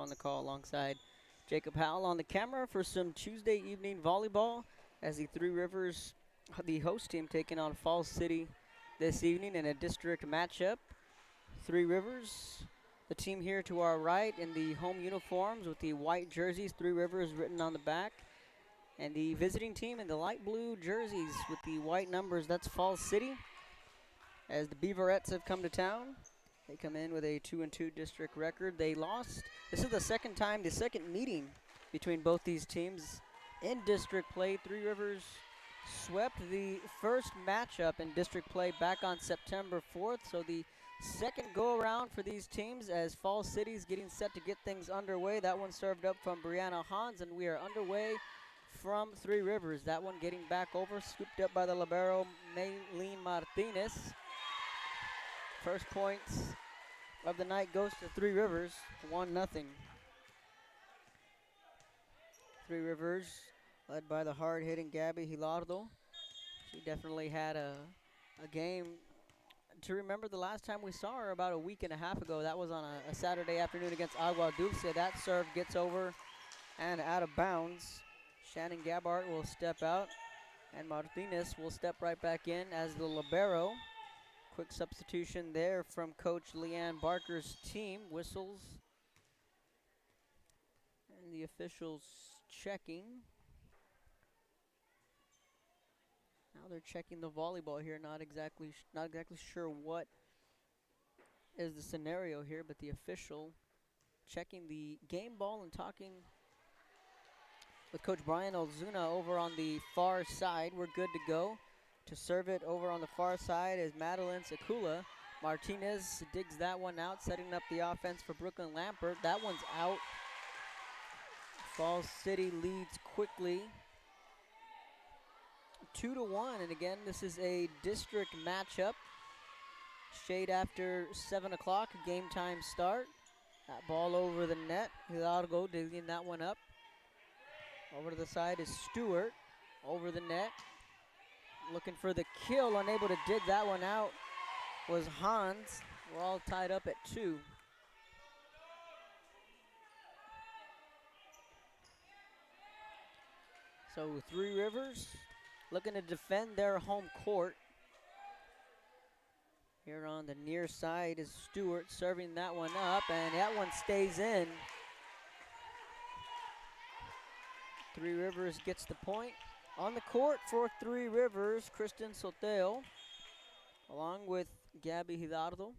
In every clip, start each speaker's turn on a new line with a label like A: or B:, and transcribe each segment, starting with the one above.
A: on the call alongside Jacob Howell on the camera for some Tuesday evening volleyball as the Three Rivers, the host team, taking on Falls City this evening in a district matchup. Three Rivers, the team here to our right in the home uniforms with the white jerseys, Three Rivers written on the back. And the visiting team in the light blue jerseys with the white numbers, that's Falls City. As the Beaverettes have come to town, they come in with a 2-2 district record. They lost. This is the second meeting between both these teams in district play. Three Rivers swept the first matchup in district play back on September 4th. So the second go-around for these teams as Falls City's getting set to get things underway. That one served up from Brianna Hans, and we are underway from Three Rivers. That one getting back over, scooped up by the libero Maylene Martinez. First points of the night goes to Three Rivers, 1-0. Three Rivers led by the hard-hitting Gabby Hilardo. She definitely had a game to remember. The last time we saw her about a week and a half ago, that was on a Saturday afternoon against Agua Dulce. That serve gets over and out of bounds. Shannon Gabart will step out, and Martinez will step right back in as the libero. Quick substitution there from Coach Leanne Barker's team. Whistles. And the officials checking. Now they're checking the volleyball here. Not exactly sure what is the scenario here, but the official checking the game ball and talking with Coach Brian Ozuna over on the far side. We're good to go. To serve it over on the far side is Madeline Sekula. Martinez digs that one out, setting up the offense for Brooklyn Lampert. That one's out. Falls City leads quickly, 2-1. And again, this is a district matchup. Shade after 7 o'clock, game time start. That ball over the net. Hidalgo digging that one up. Over to the side is Stewart. Over the net. Looking for the kill, unable to dig that one out was Hans. We're all tied up at 2. So Three Rivers looking to defend their home court. Here on the near side is Stewart serving that one up, and that one stays in. Three Rivers gets the point. On the court for Three Rivers, Kristen Sotelo, along with Gabby Hidalgo.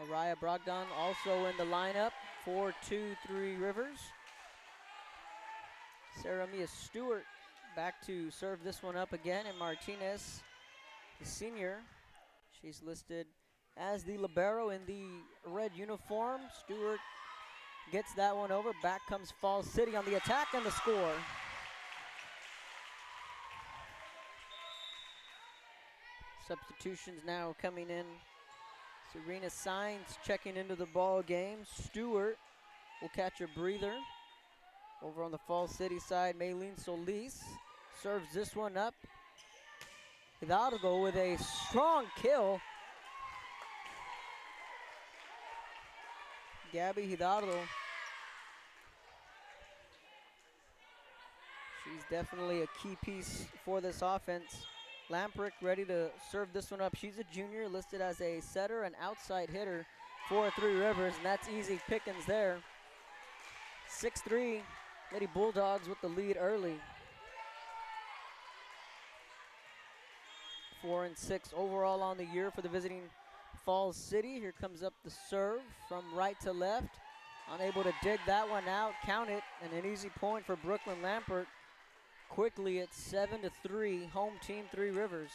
A: Mariah Brogdon also in the lineup for Three Rivers. Sarah Mia Stewart back to serve this one up again, and Martinez, the senior, she's listed as the libero in the red uniform. Stewart gets that one over. Back comes Falls City on the attack and the score. Substitutions now coming in. Serena Sainz checking into the ball game. Stewart will catch a breather. Over on the Falls City side, Maylene Solis serves this one up. Hidalgo with a strong kill. Gabby Hidalgo. She's definitely a key piece for this offense. Lamprick ready to serve this one up. She's a junior, listed as a setter and outside hitter for Three Rivers, and that's easy pickings there. 6-3, Lady Bulldogs with the lead early. 4-6 overall on the year for the visiting Falls City. Here comes up the serve from right to left. Unable to dig that one out. Count it, and an easy point for Brooklyn Lampert. Quickly at 7-3, home team Three Rivers.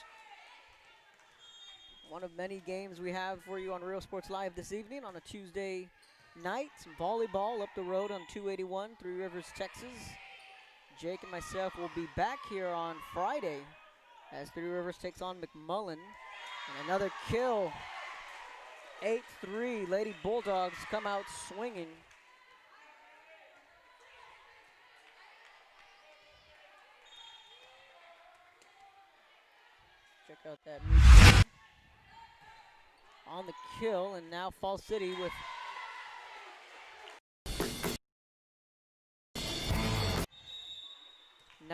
A: One of many games we have for you on Real Sports Live this evening on a Tuesday night. Some volleyball up the road on 281, Three Rivers, Texas. Jake and myself will be back here on Friday as Three Rivers takes on McMullen. And another kill. 8-3, Lady Bulldogs come out swinging. Check out that music on the kill, and now Falls City with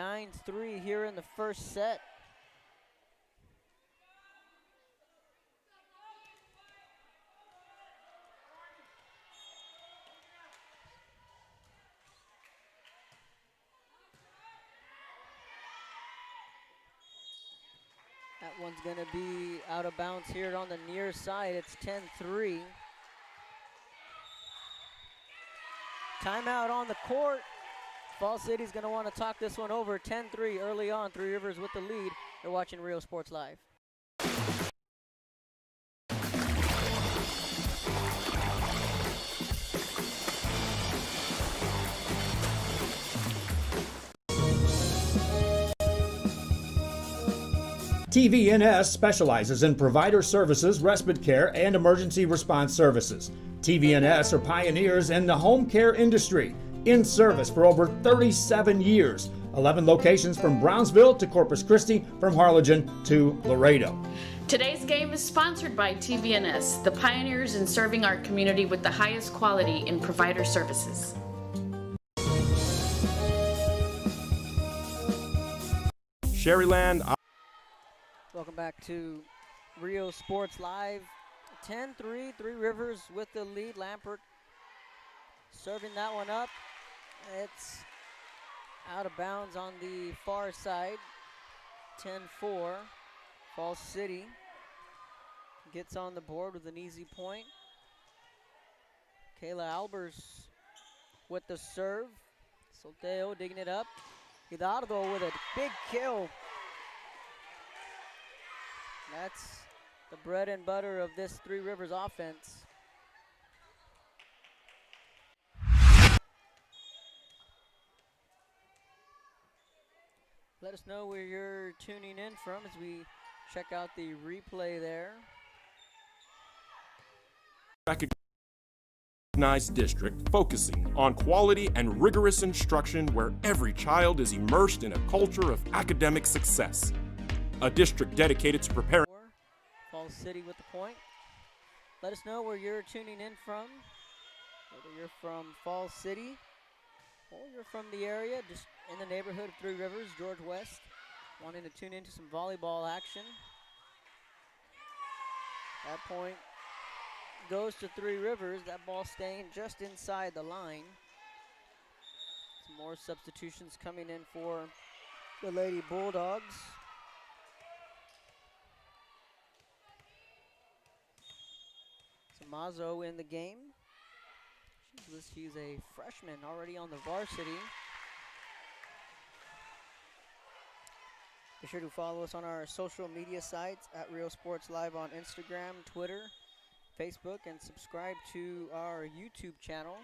A: 9-3 here in the first set. That one's going to be out of bounds here on the near side. It's 10-3. Timeout on the court. Falls City's going to want to talk this one over. 10-3 early on. Three Rivers with the lead. You're watching Rio Sports Live.
B: TVNS specializes in provider services, respite care, and emergency response services. TVNS are pioneers in the home care industry, in service for over 37 years. 11 locations from Brownsville to Corpus Christi, from Harlingen to Laredo.
C: Today's game is sponsored by TVNS, the pioneers in serving our community with the highest quality in provider services.
D: Sherryland.
A: Welcome back to Rio Sports Live. 10-3, Three Rivers with the lead. Lampert serving that one up. It's out of bounds on the far side. 10-4. Falls City gets on the board with an easy point. Kayla Albers with the serve. Solteo digging it up. Hidalgo with a big kill. That's the bread and butter of this Three Rivers offense. Let us know where you're tuning in from as we check out the replay there.
D: Recognized district focusing on quality and rigorous instruction where every child is immersed in a culture of academic success. A district dedicated to preparing.
A: Falls City with the point. Let us know where you're tuning in from. Whether you're from Falls City or you're from the area, just in the neighborhood of Three Rivers, George West, wanting to tune into some volleyball action. That point goes to Three Rivers. That ball staying just inside the line. Some more substitutions coming in for the Lady Bulldogs. Mazo in the game. She's a freshman already on the varsity. Be sure to follow us on our social media sites at Rio Sports Live on Instagram, Twitter, Facebook, and subscribe to our YouTube channel.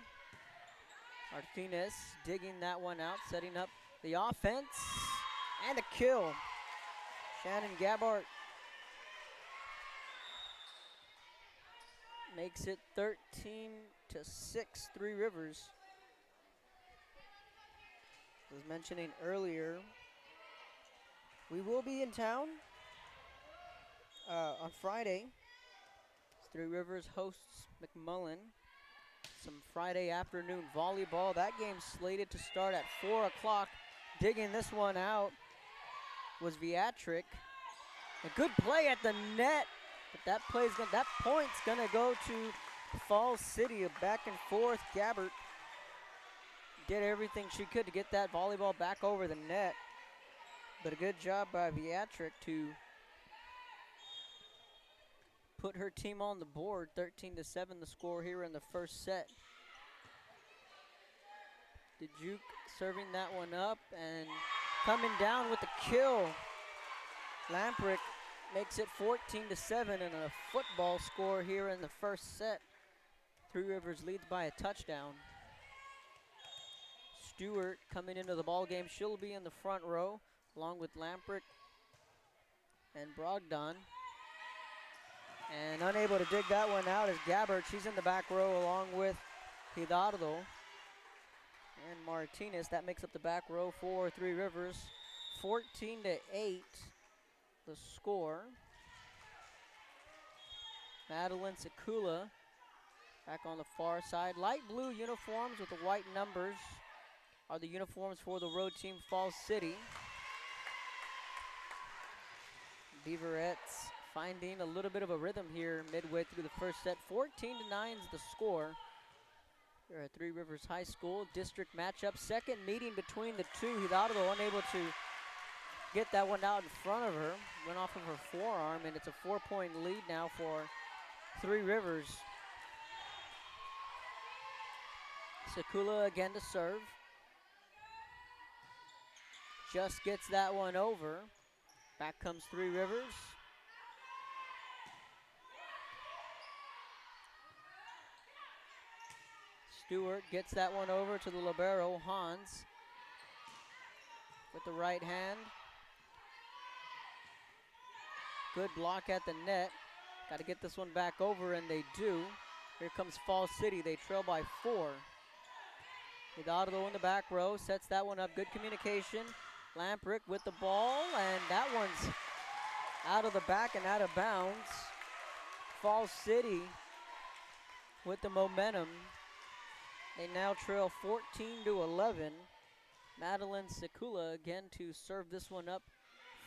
A: Martinez digging that one out, setting up the offense, and a kill. Shannon Gabbard makes it 13-6, Three Rivers. I was mentioning earlier, we will be in town on Friday. Three Rivers hosts McMullen. Some Friday afternoon volleyball. That game's slated to start at 4 o'clock. Digging this one out was Viatric. A good play at the net. But that point's gonna go to Falls City. A back and forth. Gabbert did everything she could to get that volleyball back over the net. But a good job by Viatric to put her team on the board. 13-7 the score here in the first set. Dejuk serving that one up and coming down with the kill. Lamprick makes it 14-7 and a football score here in the first set. Three Rivers leads by a touchdown. Stewart coming into the ball game. She'll be in the front row along with Lamprick and Brogdon. And unable to dig that one out is Gabbard. She's in the back row along with Hidalgo and Martinez. That makes up the back row for Three Rivers. 14-8. The score. Madeline Sekula back on the far side. Light blue uniforms with the white numbers. are the uniforms for the road team, Falls City. Beaverettes finding a little bit of a rhythm here midway through the first set. 14-9 is the score. Here at Three Rivers High School, district matchup. Second meeting between the two. Hidalgo unable to get that one out in front of her. Went off of her forearm, and it's a 4-point lead now for Three Rivers. Sakula again to serve. Just gets that one over. Back comes Three Rivers. Stewart gets that one over to the libero, Hans, with the right hand. Good block at the net. Got to get this one back over, and they do. Here comes Falls City. They trail by 4. Hidalgo in the back row, sets that one up. Good communication. Lamprick with the ball, and that one's out of the back and out of bounds. Falls City with the momentum. They now trail 14-11. Madeline Sakula again to serve this one up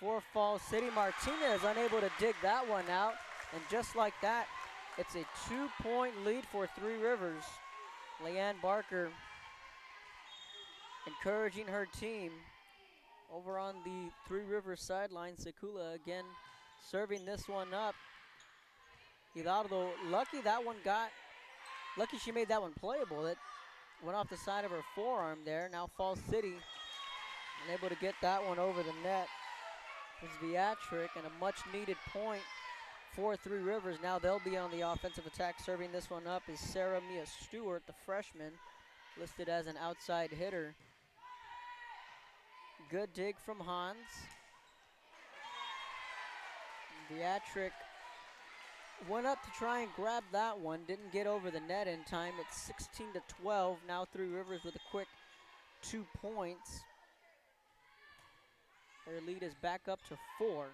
A: for Falls City. Martinez unable to dig that one out. And just like that, it's a 2-point lead for Three Rivers. Leanne Barker encouraging her team over on the Three Rivers sideline. Sakula again serving this one up. Hidalgo, lucky she made that one playable. It went off the side of her forearm there. Now Falls City unable to get that one over the net. It's Beatrick, and a much needed point for Three Rivers. Now they'll be on the offensive attack. Serving this one up is Sarah Mia Stewart, the freshman, listed as an outside hitter. Good dig from Hans. Beatrick went up to try and grab that one. Didn't get over the net in time. It's 16-12. Now Three Rivers with a quick 2 points. Their lead is back up to 4.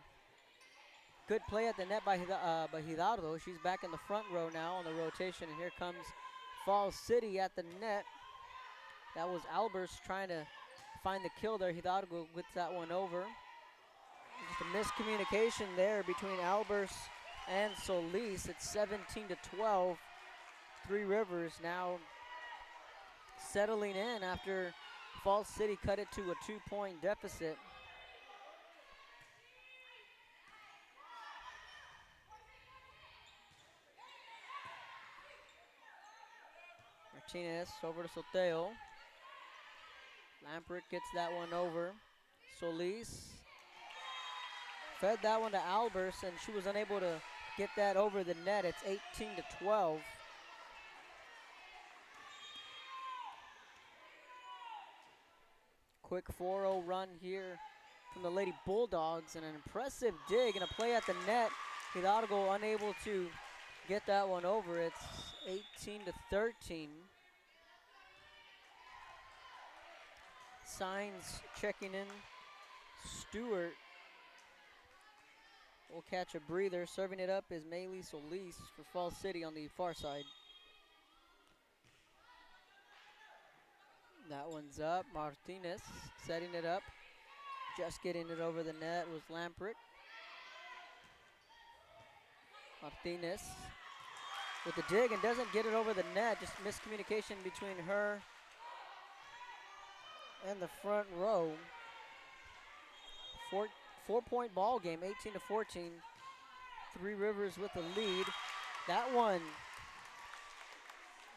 A: Good play at the net by Hidalgo. She's back in the front row now on the rotation. And here comes Falls City at the net. That was Albers trying to find the kill there. Hidalgo gets that one over. Just a miscommunication there between Albers and Solis. It's 17-12. Three Rivers now settling in after Falls City cut it to a 2-point deficit. Martinez over to Sotelo. Lamprick gets that one over. Solis fed that one to Albers, and she was unable to get that over the net. It's 18-12. Quick 4-0 run here from the Lady Bulldogs, and an impressive dig and a play at the net. Hidalgo unable to get that one over. It's 18-13. Signs checking in. Stewart will catch a breather. Serving it up is Maylee Solis for Falls City on the far side. That one's up. Martinez setting it up. Just getting it over the net was Lamprick. Martinez with the dig and doesn't get it over the net. Just miscommunication between her and the front row. 4-point ball game, 18-14. Three Rivers with the lead. That one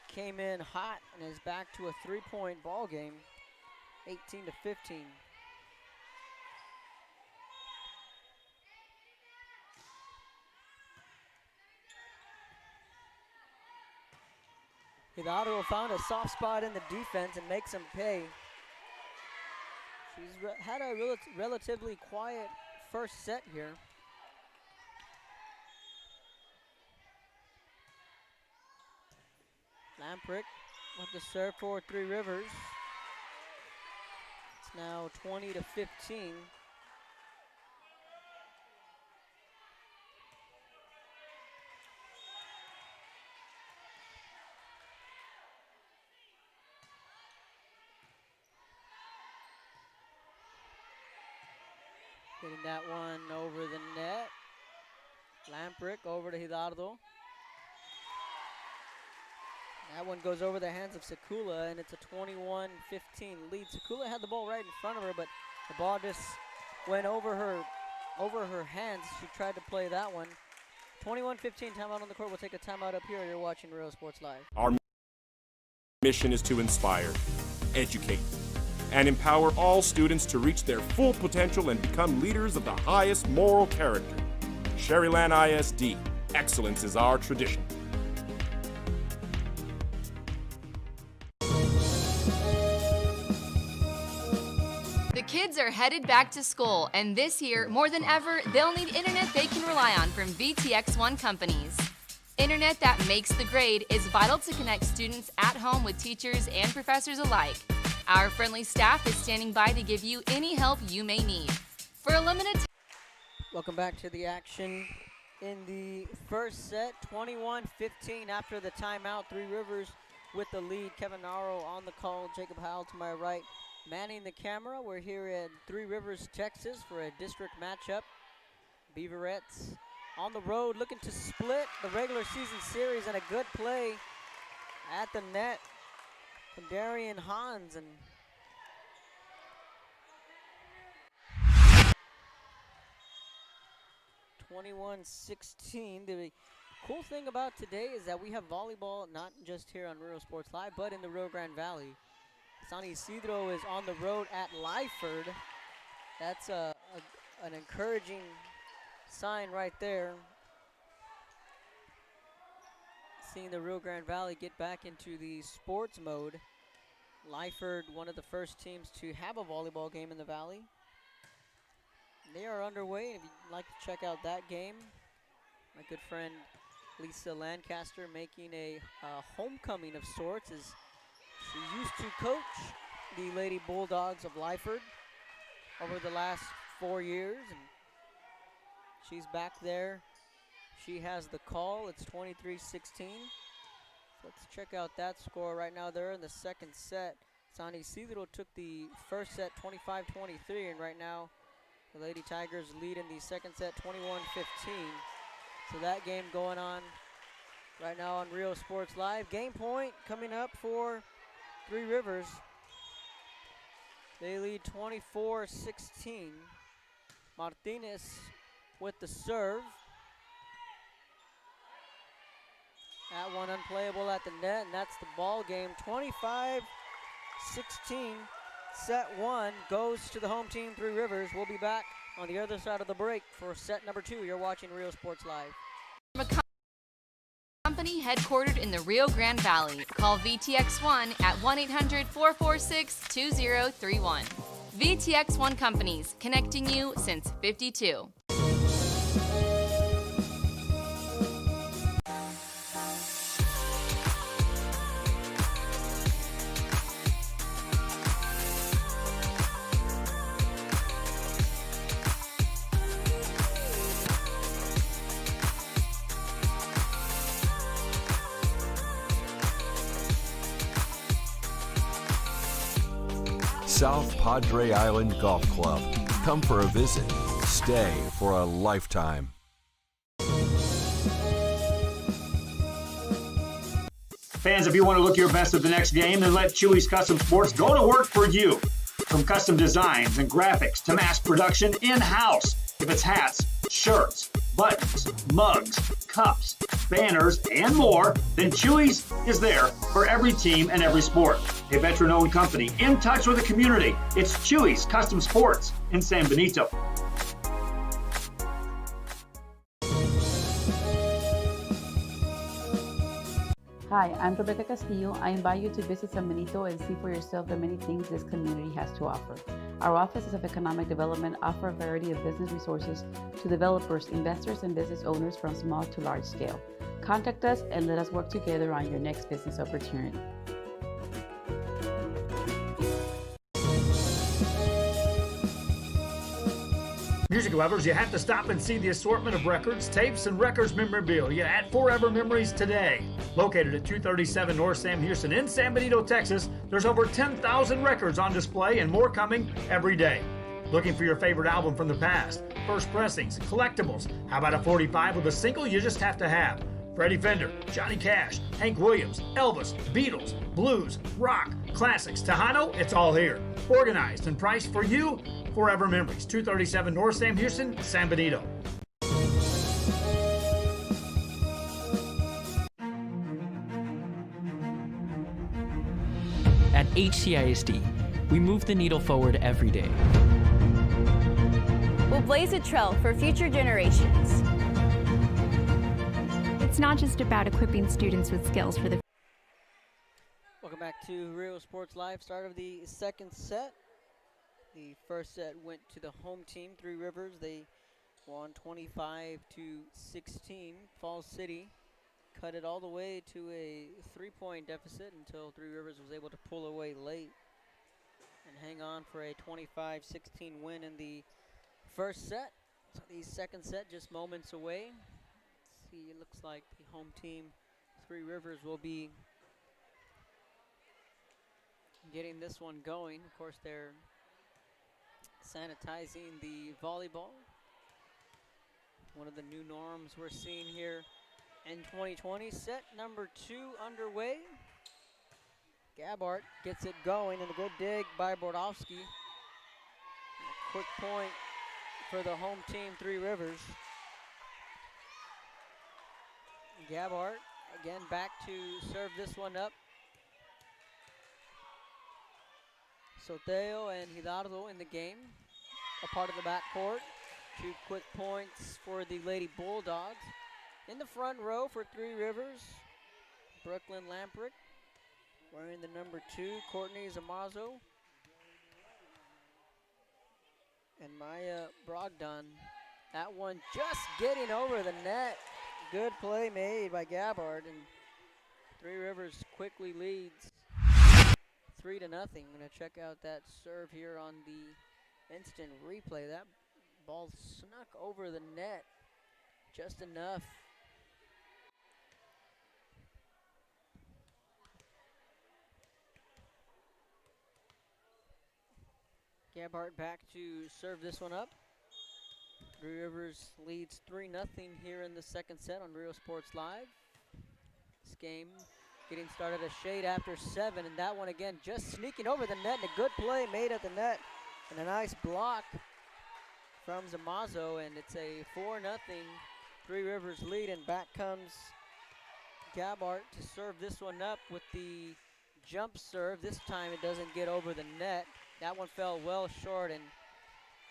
A: came in hot and is back to a 3-point ball game, 18-15. Hidalgo found a soft spot in the defense and makes them pay. She's had a relatively quiet first set here. Lamprick with the serve for Three Rivers. It's now 20-15. Getting that one over the net. Lamprick over to Hidardo. That one goes over the hands of Sekula, and it's a 21-15 lead. Sekula had the ball right in front of her, but the ball just went over her hands. She tried to play that one. 21-15, timeout on the court. We'll take a timeout up here. You're watching Real Sports Live.
D: Our mission is to inspire, educate, and empower all students to reach their full potential and become leaders of the highest moral character. Sherryland ISD, excellence is our tradition.
E: The kids are headed back to school, and this year, more than ever, they'll need internet they can rely on from VTX1 companies. Internet that makes the grade is vital to connect students at home with teachers and professors alike. Our friendly staff is standing by to give you any help you may need. For a limited time.
A: Welcome back to the action in the first set. 21-15 after the timeout. Three Rivers with the lead. Kevin Narro on the call. Jacob Howell to my right. Manning the camera. We're here at Three Rivers, Texas for a district matchup. Beaverettes on the road looking to split the regular season series, and a good play at the net from Darian Hans. And (21-16). The cool thing about today is that we have volleyball not just here on Real Sports Live, but in the Rio Grande Valley. San Isidro is on the road at Lyford. That's an encouraging sign right there. Seeing the Rio Grande Valley get back into the sports mode. Lyford, one of the first teams to have a volleyball game in the valley. They are underway. If you'd like to check out that game, my good friend Lisa Lancaster making a homecoming of sorts, as she used to coach the Lady Bulldogs of Lyford over the last 4 years, and she's back there. She has the call. It's 23-16. So let's check out that score right now. They're in the second set. San Isidro took the first set 25-23, and right now the Lady Tigers lead in the second set 21-15. So that game going on right now on Real Sports Live. Game point coming up for Three Rivers. They lead 24-16. Martinez with the serve. That one unplayable at the net, and that's the ball game. 25-16. Set one goes to the home team, Three Rivers. We'll be back on the other side of the break for set number two. You're watching Real Sports Live.
E: Company headquartered in the Rio Grande Valley. Call VTX1 at 1-800-446-2031. VTX1 Companies, connecting you since '52.
F: South Padre Island Golf Club. Come for a visit. Stay for a lifetime.
B: Fans, if you want to look your best at the next game, then let Chewy's Custom Sports go to work for you. From custom designs and graphics to mass production in-house. If it's hats, shirts, buttons, mugs, cups, banners, and more, then Chewy's is there for every team and every sport. A veteran-owned company in touch with the community. It's Chewy's Custom Sports in San Benito.
G: Hi, I'm Rebecca Castillo. I invite you to visit San Benito and see for yourself the many things this community has to offer. Our offices of economic development offer a variety of business resources to developers, investors, and business owners from small to large scale. Contact us and let us work together on your next business opportunity.
B: Music lovers, you have to stop and see the assortment of records, tapes, and records memorabilia at Forever Memories today. Located at 237 North Sam Houston in San Benito, Texas, there's over 10,000 records on display and more coming every day. Looking for your favorite album from the past? First pressings, collectibles. How about a 45 with a single you just have to have? Freddie Fender, Johnny Cash, Hank Williams, Elvis, Beatles, blues, rock, classics, Tejano, it's all here. Organized and priced for you. Forever Memories, 237 North Sam Houston, San Benito.
H: At HCISD, we move the needle forward every day.
I: We'll blaze a trail for future generations.
J: It's not just about equipping students with skills for the.
A: Welcome back to Real Sports Live. Start of the second set. The first set went to the home team, Three Rivers. They won 25-16. Falls City cut it all the way to a 3-point deficit until Three Rivers was able to pull away late and hang on for a 25-16 win in the first set. So the second set just moments away. Let's see, it looks like the home team, Three Rivers, will be getting this one going. Of course, they're sanitizing the volleyball. One of the new norms we're seeing here in 2020. Set number 2 underway. Gabart gets it going, and a good dig by Bordowski. A quick point for the home team, Three Rivers. Gabart again back to serve this one up. Sotelo and Hidalgo in the game, a part of the backcourt. 2 quick points for the Lady Bulldogs. In the front row for Three Rivers, Brooklyn Lamprick, wearing the number 2, Courtney Zamazo. And Maya Brogdon, that one just getting over the net. Good play made by Gabbard, and Three Rivers quickly leads 3-0. I'm gonna check out that serve here on the instant replay. That ball snuck over the net just enough. Gabart back to serve this one up. Three Rivers leads 3-0 here in the second set on Real Sports Live. This game getting started a shade after 7, and that one again just sneaking over the net, and a good play made at the net, and a nice block from Zamazo, and it's a 4-0 Three Rivers lead, and back comes Gabart to serve this one up with the jump serve. This time it doesn't get over the net. That one fell well short, and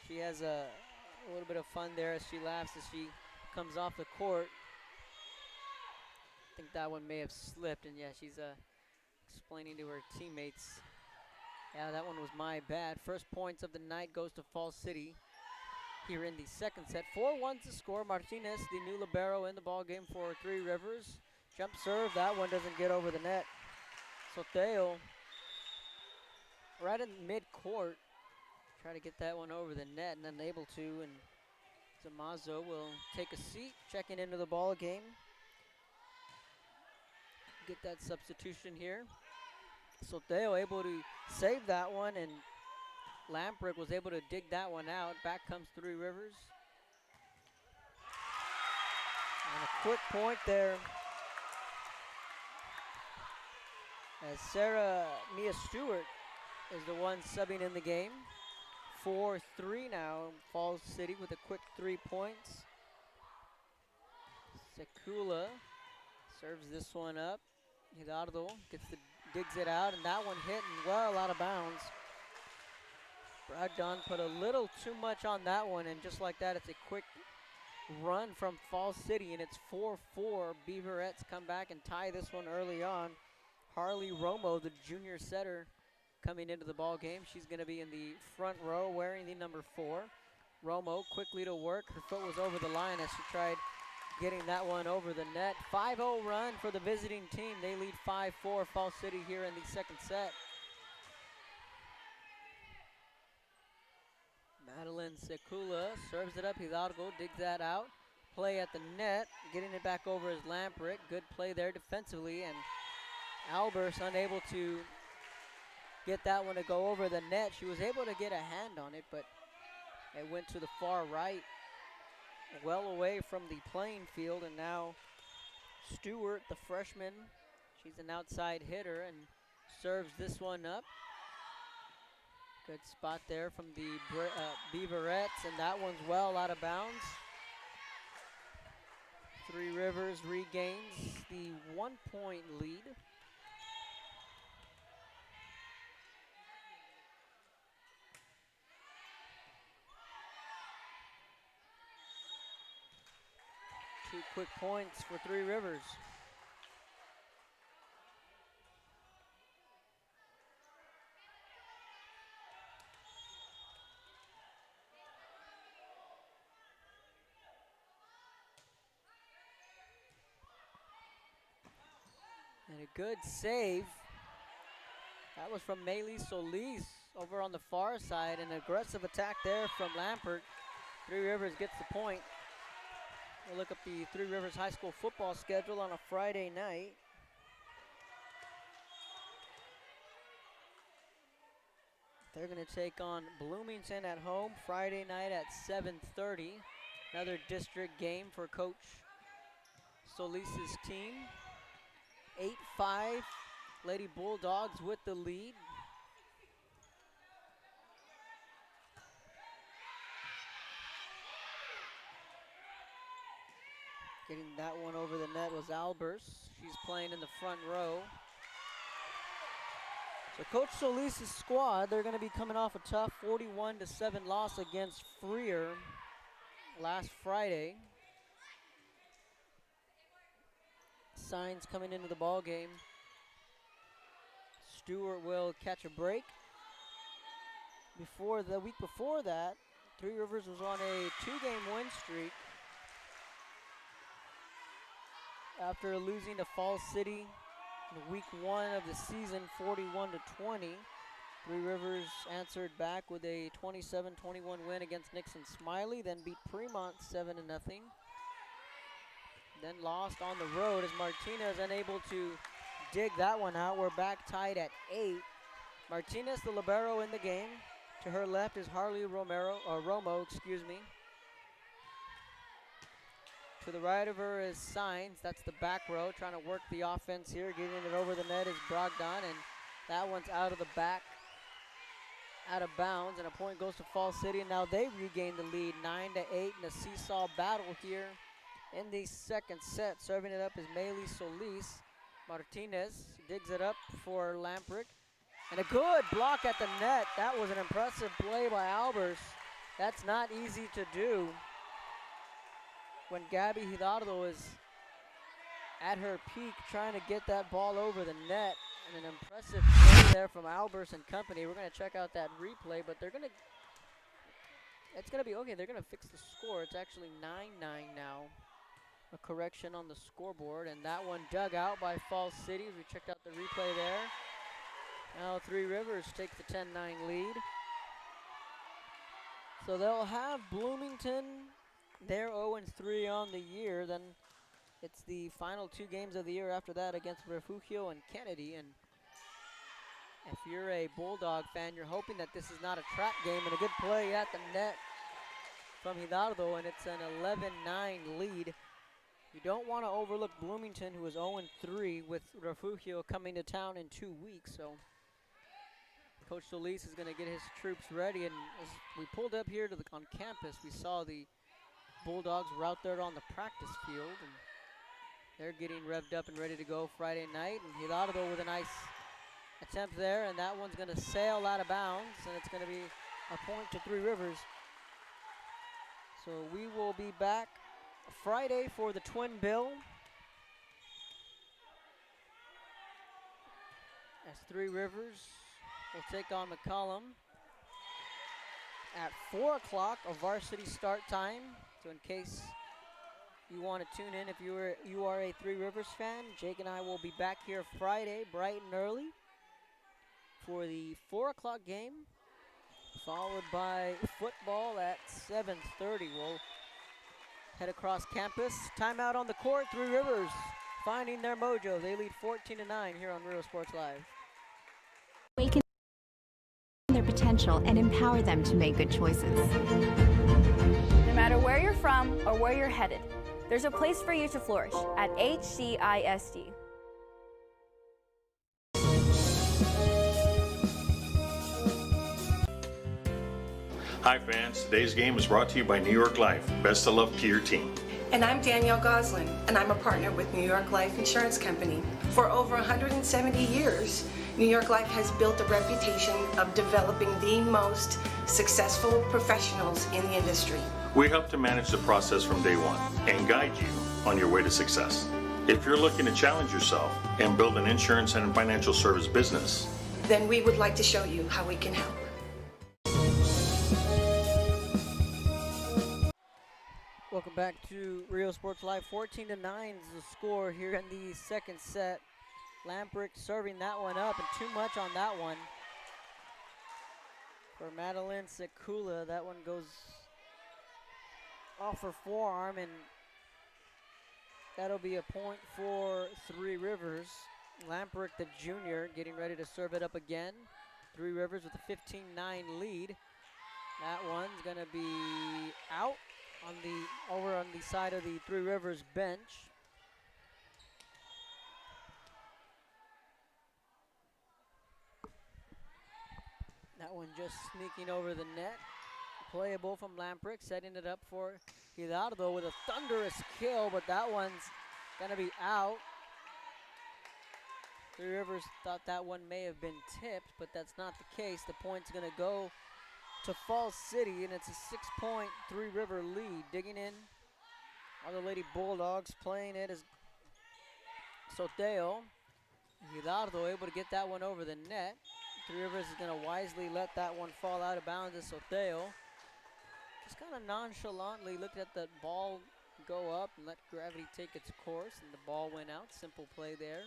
A: she has a little bit of fun there as she laughs as she comes off the court. I think that one may have slipped, and yeah, she's explaining to her teammates, yeah, that one was my bad. First points of the night goes to Falls City here in the second set. 4-1 to score. Martinez, the new libero, in the ball game for Three Rivers. Jump serve, that one doesn't get over the net. Soteo right in mid-court, try to get that one over the net and unable to, and Zamazo will take a seat, checking into the ball game. Get that substitution here. Soteo able to save that one, and Lamprick was able to dig that one out. Back comes Three Rivers. And a quick point there as Sarah Mia Stewart is the one subbing in the game. 4-3 now, Falls City with a quick 3 points. Sekula serves this one up. Hidalgo digs it out, and that one hit and well out of bounds. Brogdon put a little too much on that one, and just like that, it's a quick run from Falls City, and it's 4-4. Beaverettes come back and tie this one early on. Harley Romo, the junior setter, coming into the ball game. She's going to be in the front row wearing the number 4. Romo quickly to work. Her foot was over the line as she tried getting that one over the net. 5-0 run for the visiting team. They lead 5-4 Falls City here in the second set. Madeline Sekula serves it up. Hidalgo digs that out. Play at the net. Getting it back over is Lamprick. Good play there defensively, and Albers unable to get that one to go over the net. She was able to get a hand on it, but It went to the far right, well away from the playing field, and now Stewart, the freshman, she's an outside hitter and serves this one up. Good spot there from the Beaverettes, and that one's well out of bounds. Three Rivers regains the 1-point lead. Two quick points for Three Rivers. And a good save. That was from Maylee Solis over on the far side. An aggressive attack there from Lampert. Three Rivers gets the point. We'll look up the Three Rivers High School football schedule on a Friday night. They're going to take on Bloomington at home Friday night at 7:30. Another district game for Coach Solis's team. 8-5, Lady Bulldogs with the lead. Getting that one over the net was Albers. She's playing in the front row. So Coach Solis' squad, they're going to be coming off a tough 41-7 loss against Freer last Friday. Signs coming into the ball game. Stewart will catch a break. The week before that, Three Rivers was on a 2-game win streak after losing to Falls City in week 1 of the season, 41-20. Three Rivers answered back with a 27-21 win against Nixon Smiley, then beat Fremont 7-0. Then lost on the road as Martinez unable to dig that one out. We're back tied at 8. Martinez, the libero in the game. To her left is Harley Romo. To the right of her is Signs. That's the back row trying to work the offense here. Getting it over the net is Brogdon, and that one's out of the back, out of bounds, and a point goes to Falls City. And now they regain the lead, 9-8 in a seesaw battle here in the second set. Serving it up is Maylee Solis. Martinez digs it up for Lamprick. And a good block at the net. That was an impressive play by Albers. That's not easy to do when Gabby Hidalgo is at her peak trying to get that ball over the net. And an impressive play there from Albers and company. We're going to check out that replay, but they're going to fix the score. It's actually 9-9 now. A correction on the scoreboard, and that one dug out by Falls City. We checked out the replay there. Now Three Rivers takes the 10-9 lead. So they'll have Bloomington. They're 0-3 on the year. Then it's the final 2 games of the year after that against Refugio and Kennedy. And if you're a Bulldog fan, you're hoping that this is not a trap game, and a good play at the net from Hidalgo, and it's an 11-9 lead. You don't want to overlook Bloomington, who is 0-3 with Refugio coming to town in 2 weeks. So Coach Solis is going to get his troops ready. And as we pulled up here on campus, we saw the Bulldogs were out there on the practice field, and they're getting revved up and ready to go Friday night. And Hidalgo with a nice attempt there, and that one's going to sail out of bounds, and it's going to be a point to Three Rivers. So we will be back Friday for the Twin Bill, as Three Rivers will take on McCollum at 4 o'clock, a varsity start time. So in case you want to tune in, if you are a Three Rivers fan, Jake and I will be back here Friday bright and early for the 4 o'clock game, followed by football at 7:30. We'll head across campus. Timeout on the court. Three Rivers finding their mojo. They lead 14-9 here on Real Sports Live.
J: Awaken their potential and empower them to make good choices.
I: No matter where you're from or where you're headed, there's a place for you to flourish at HCISD.
K: Hi fans, today's game is brought to you by New York Life. Best of luck to your team.
L: And I'm Danielle Goslin, and I'm a partner with New York Life Insurance Company. For over 170 years, New York Life has built a reputation of developing the most successful professionals in the industry.
K: We help to manage the process from day one and guide you on your way to success. If you're looking to challenge yourself and build an insurance and financial service business,
L: then we would like to show you how we can help.
A: Welcome back to Rio Sports Live. 14-9 is the score here in the second set. Lamprecht serving that one up, and too much on that one for Madeline Sekula. That one goes off her forearm, and that'll be a point for Three Rivers. Lamprecht, the junior, getting ready to serve it up again. Three Rivers with a 15-9 lead. That one's gonna be out over on the side of the Three Rivers bench. That one just sneaking over the net. Playable from Lamprecht, setting it up for Hidalgo with a thunderous kill, but that one's gonna be out. Three Rivers thought that one may have been tipped, but that's not the case. The point's gonna go to Falls City, and it's a 6-point Three River lead. Digging in are the Lady Bulldogs, playing it as Soteo. Hidalgo able to get that one over the net. Three Rivers is going to wisely let that one fall out of bounds as Soteo just kind of nonchalantly looked at the ball go up and let gravity take its course, and the ball went out. Simple play there.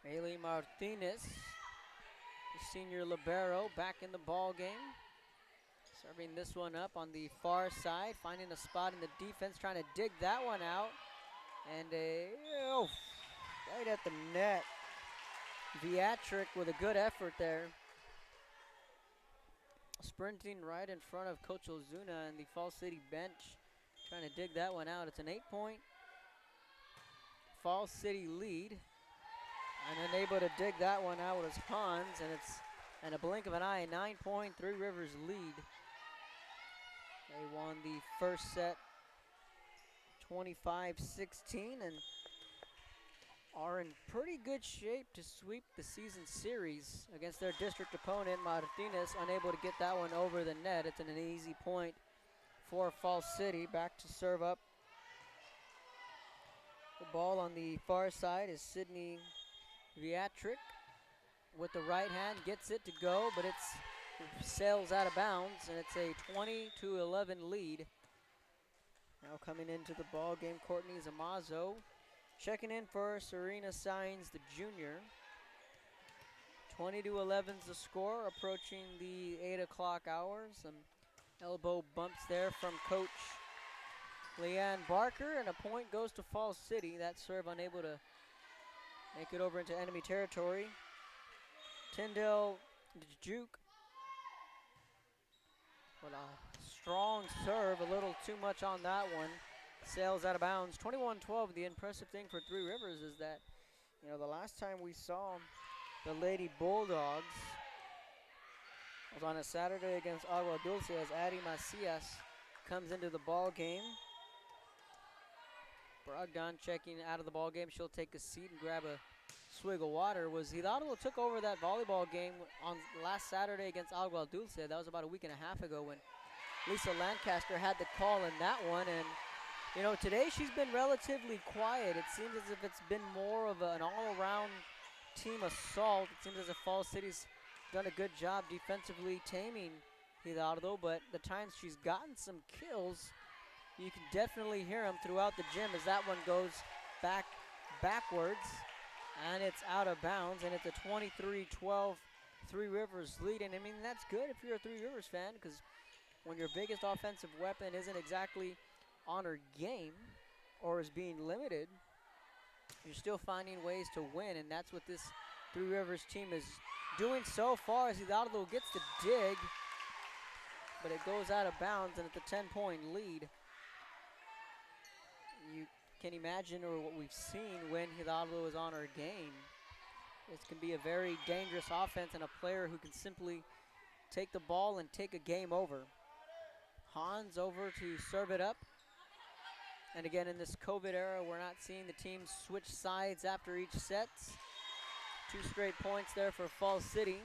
A: Ailey Martinez, the senior libero, back in the ball game. Serving this one up on the far side, finding a spot in the defense, trying to dig that one out. And right at the net. Viatric with a good effort there. Sprinting right in front of Coach Ozuna and the Falls City bench, trying to dig that one out. It's an 8-point Falls City lead. And unable to dig that one out was Hans, and it's in a blink of an eye, a 9-point Three Rivers lead. They won the first set 25-16 and are in pretty good shape to sweep the season series against their district opponent. Martinez unable to get that one over the net. It's an easy point for Falls City. Back to serve up. The ball on the far side is Sydney Viatric with the right hand, gets it to go, but it sails out of bounds, and it's a 20-11 lead. Now coming into the ball game, Courtney Zamazo checking in for Serena Sines, the junior. 20-11's the score, approaching the 8 o'clock hour. Some elbow bumps there from Coach Leanne Barker, and a point goes to Falls City. That serve unable to make it over into enemy territory. Tyndale Juke. What a strong serve, a little too much on that one. Sails out of bounds. 21-12. The impressive thing for Three Rivers is that, the last time we saw the Lady Bulldogs was on a Saturday against Agua Dulce as Addie Macias comes into the ball game. Brogdon checking out of the ball game. She'll take a seat and grab a swig of water. Was Hidalgo took over that volleyball game on last Saturday against Agua Dulce. That was about a week and a half ago when Lisa Lancaster had the call in that one. And today she's been relatively quiet. It seems as if it's been more of an all-around team assault. It seems as if Falls City's done a good job defensively taming Hidalgo, but the times she's gotten some kills, you can definitely hear them throughout the gym as that one goes backwards, and it's out of bounds, and it's a 23-12 Three Rivers lead. And that's good if you're a Three Rivers fan, because when your biggest offensive weapon isn't exactly on her game or is being limited, you're still finding ways to win, and that's what this Three Rivers team is doing so far as Hidalgo gets the dig, but it goes out of bounds, and it's a 10-point lead. You can imagine, or what we've seen when Hidalgo is on our game. This can be a very dangerous offense and a player who can simply take the ball and take a game over. Hans over to serve it up. And again, in this COVID era, we're not seeing the teams switch sides after each set. 2 straight points there for Falls City.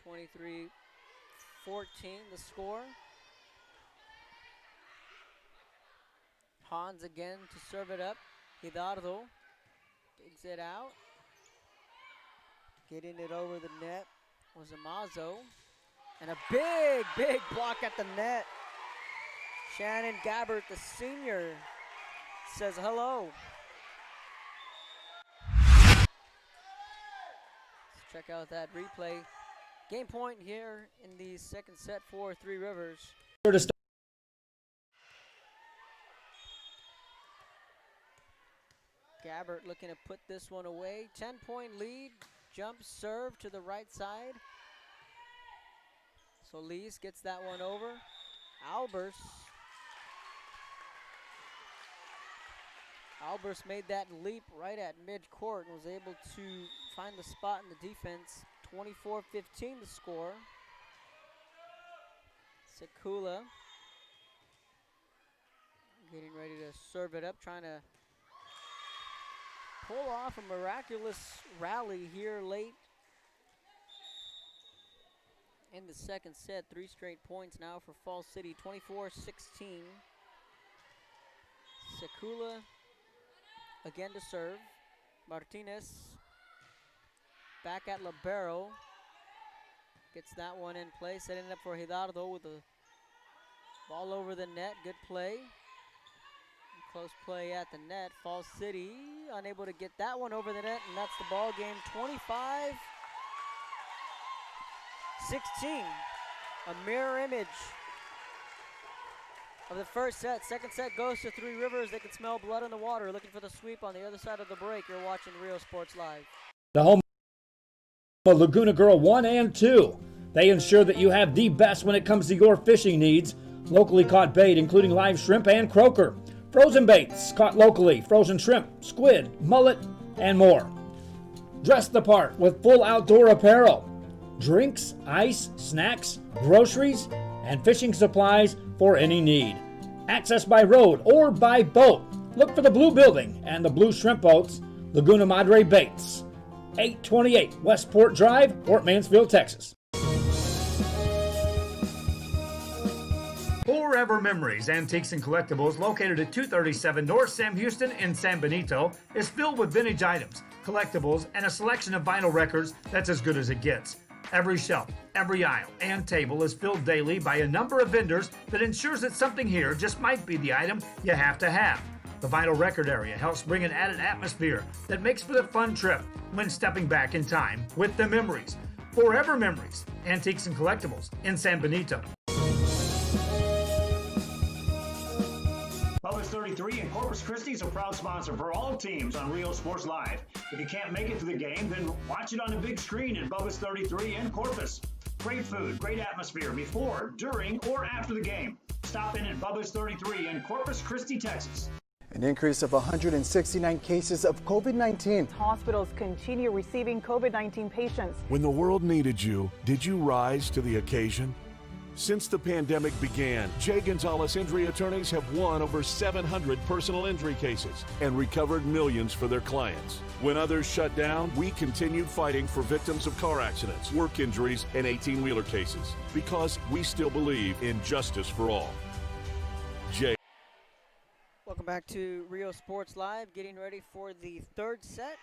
A: 23-14 the score. Hans again to serve it up. Hidalgo digs it out. Getting it over the net was Amazo. And a big, big block at the net. Shannon Gabbert, the senior, says hello. Let's check out that replay. Game point here in the second set for Three Rivers. Gabbert looking to put this one away. 10-point lead. Jump serve to the right side. Solis gets that one over. Albers made that leap right at mid-court and was able to find the spot in the defense. 24-15 the score. Sekula getting ready to serve it up, trying to pull off a miraculous rally here late in the second set. 3 straight points now for Falls City, 24-16. Sekula again to serve. Martinez back at libero. Gets that one in play, setting it up for Hidalgo with the ball over the net. Good play. Close play at the net. Falls City unable to get that one over the net, and that's the ball game. 25-16. A mirror image of the first set. Second set goes to Three Rivers. They can smell blood in the water. Looking for the sweep on the other side of the break. You're watching Rio Sports Live.
B: The home of Laguna Girl 1 and 2. They ensure that you have the best when it comes to your fishing needs. Locally caught bait, including live shrimp and croaker. Frozen baits caught locally, frozen shrimp, squid, mullet, and more. Dress the part with full outdoor apparel. Drinks, ice, snacks, groceries, and fishing supplies for any need. Access by road or by boat. Look for the blue building and the blue shrimp boats, Laguna Madre Baits. 828 Westport Drive, Port Mansfield, Texas. Forever Memories Antiques and Collectibles, located at 237 North Sam Houston in San Benito, is filled with vintage items, collectibles, and a selection of vinyl records that's as good as it gets. Every shelf, every aisle, and table is filled daily by a number of vendors that ensures that something here just might be the item you have to have. The vinyl record area helps bring an added atmosphere that makes for the fun trip when stepping back in time with the memories. Forever Memories, Antiques and Collectibles in San Benito.
M: Bubba's 33 and Corpus Christi is a proud sponsor for all teams on Rio Sports Live. If you can't make it to the game, then watch it on the big screen at Bubba's 33 in Corpus. Great food, great atmosphere before, during, or after the game. Stop in at Bubba's 33 in Corpus Christi, Texas.
N: An increase of 169 cases of COVID-19.
O: Hospitals continue receiving COVID-19 patients.
F: When the world needed you, did you rise to the occasion? Since the pandemic began, Jay Gonzalez Injury Attorneys have won over 700 personal injury cases and recovered millions for their clients. When others shut down, we continued fighting for victims of car accidents, work injuries, and 18-wheeler cases because we still believe in justice for all. Jay.
A: Welcome back to Rio Sports Live, getting ready for the third set.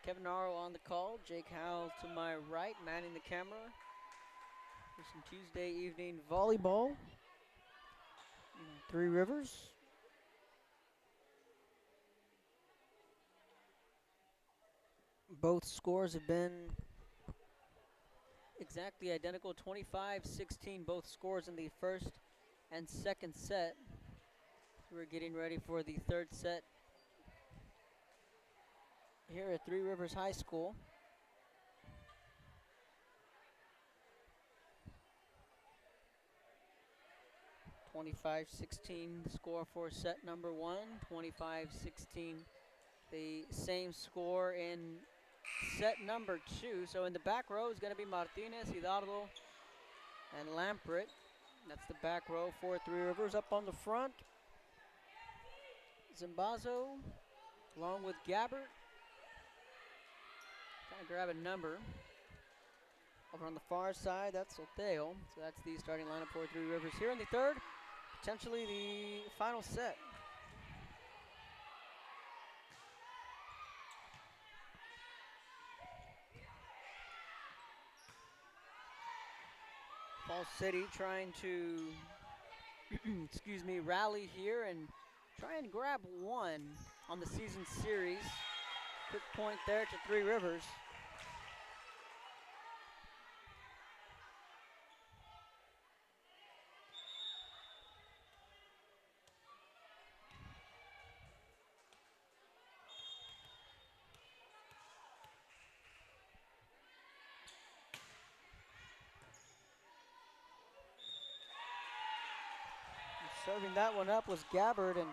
A: Kevin Narro on the call, Jake Howell to my right, manning the camera. For some Tuesday evening volleyball in Three Rivers. Both scores have been exactly identical, 25-16, both scores in the first and second set. We're getting ready for the third set. here at Three Rivers High School. (25-16) score for set number 1. 25-16 the same score in set number 2. So in the back row is going to be Martinez, Hidalgo, and Lampret. That's the back row for Three Rivers. Up on the front, Zimbazo, along with Gabbert. Trying to grab a number. Over on the far side, that's Soteo. So that's the starting lineup for Three Rivers here in the third, potentially the final set. Falls City trying to, rally here and try and grab one on the season series. Quick point there to Three Rivers. Serving that one up was Gabbard, and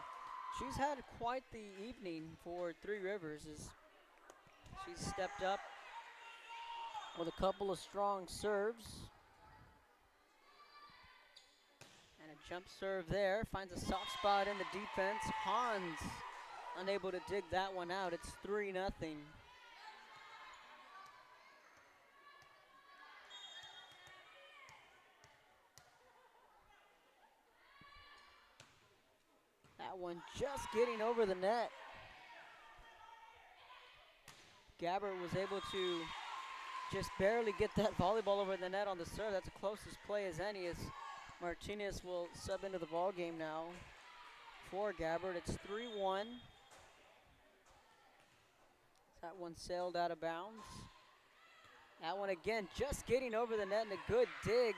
A: she's had quite the evening for Three Rivers as she's stepped up with a couple of strong serves. And a jump serve there, finds a soft spot in the defense. Hans unable to dig that one out. It's 3-0. That one just getting over the net. Gabbert was able to just barely get that volleyball over the net on the serve. That's the closest play as any, as Martinez will sub into the ball game now for Gabbert. It's 3-1. That one sailed out of bounds. That one again just getting over the net, and a good dig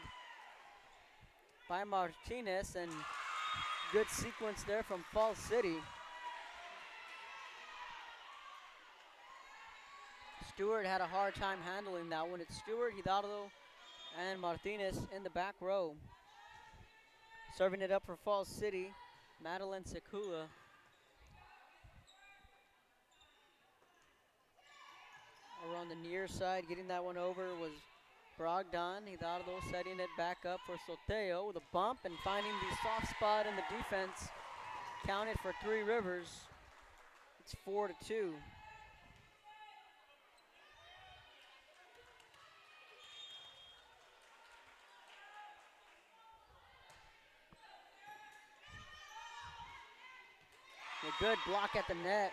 A: by Martinez, and good sequence there from Falls City. Stewart had a hard time handling that one. It's Stewart, Hidalgo, and Martinez in the back row. Serving it up for Falls City, Madeline Sekula. Over on the near side, getting that one over was Brogdon. Hidalgo setting it back up for Soteo with a bump and finding the soft spot in the defense. Counted for Three Rivers. It's 4-2. A good block at the net.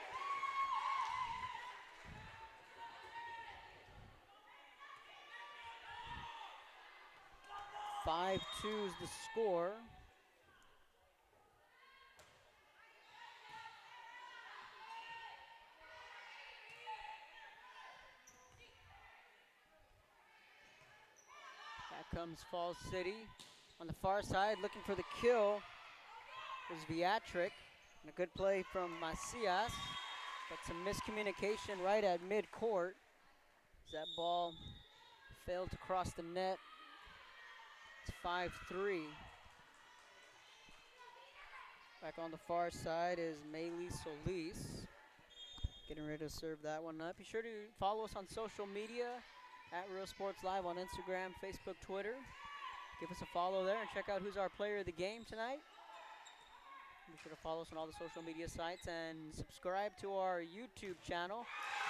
A: Five 2 is the score. Back comes Falls City on the far side, looking for the kill. Was Viatric. And a good play from Macias, but some miscommunication right at midcourt. That ball failed to cross the net. It's 5-3. Back on the far side is Maylee Solis. Getting ready to serve that one up. Be sure to follow us on social media at Real Sports Live on Instagram, Facebook, Twitter. Give us a follow there and check out who's our player of the game tonight. Be sure to follow us on all the social media sites and subscribe to our YouTube channel.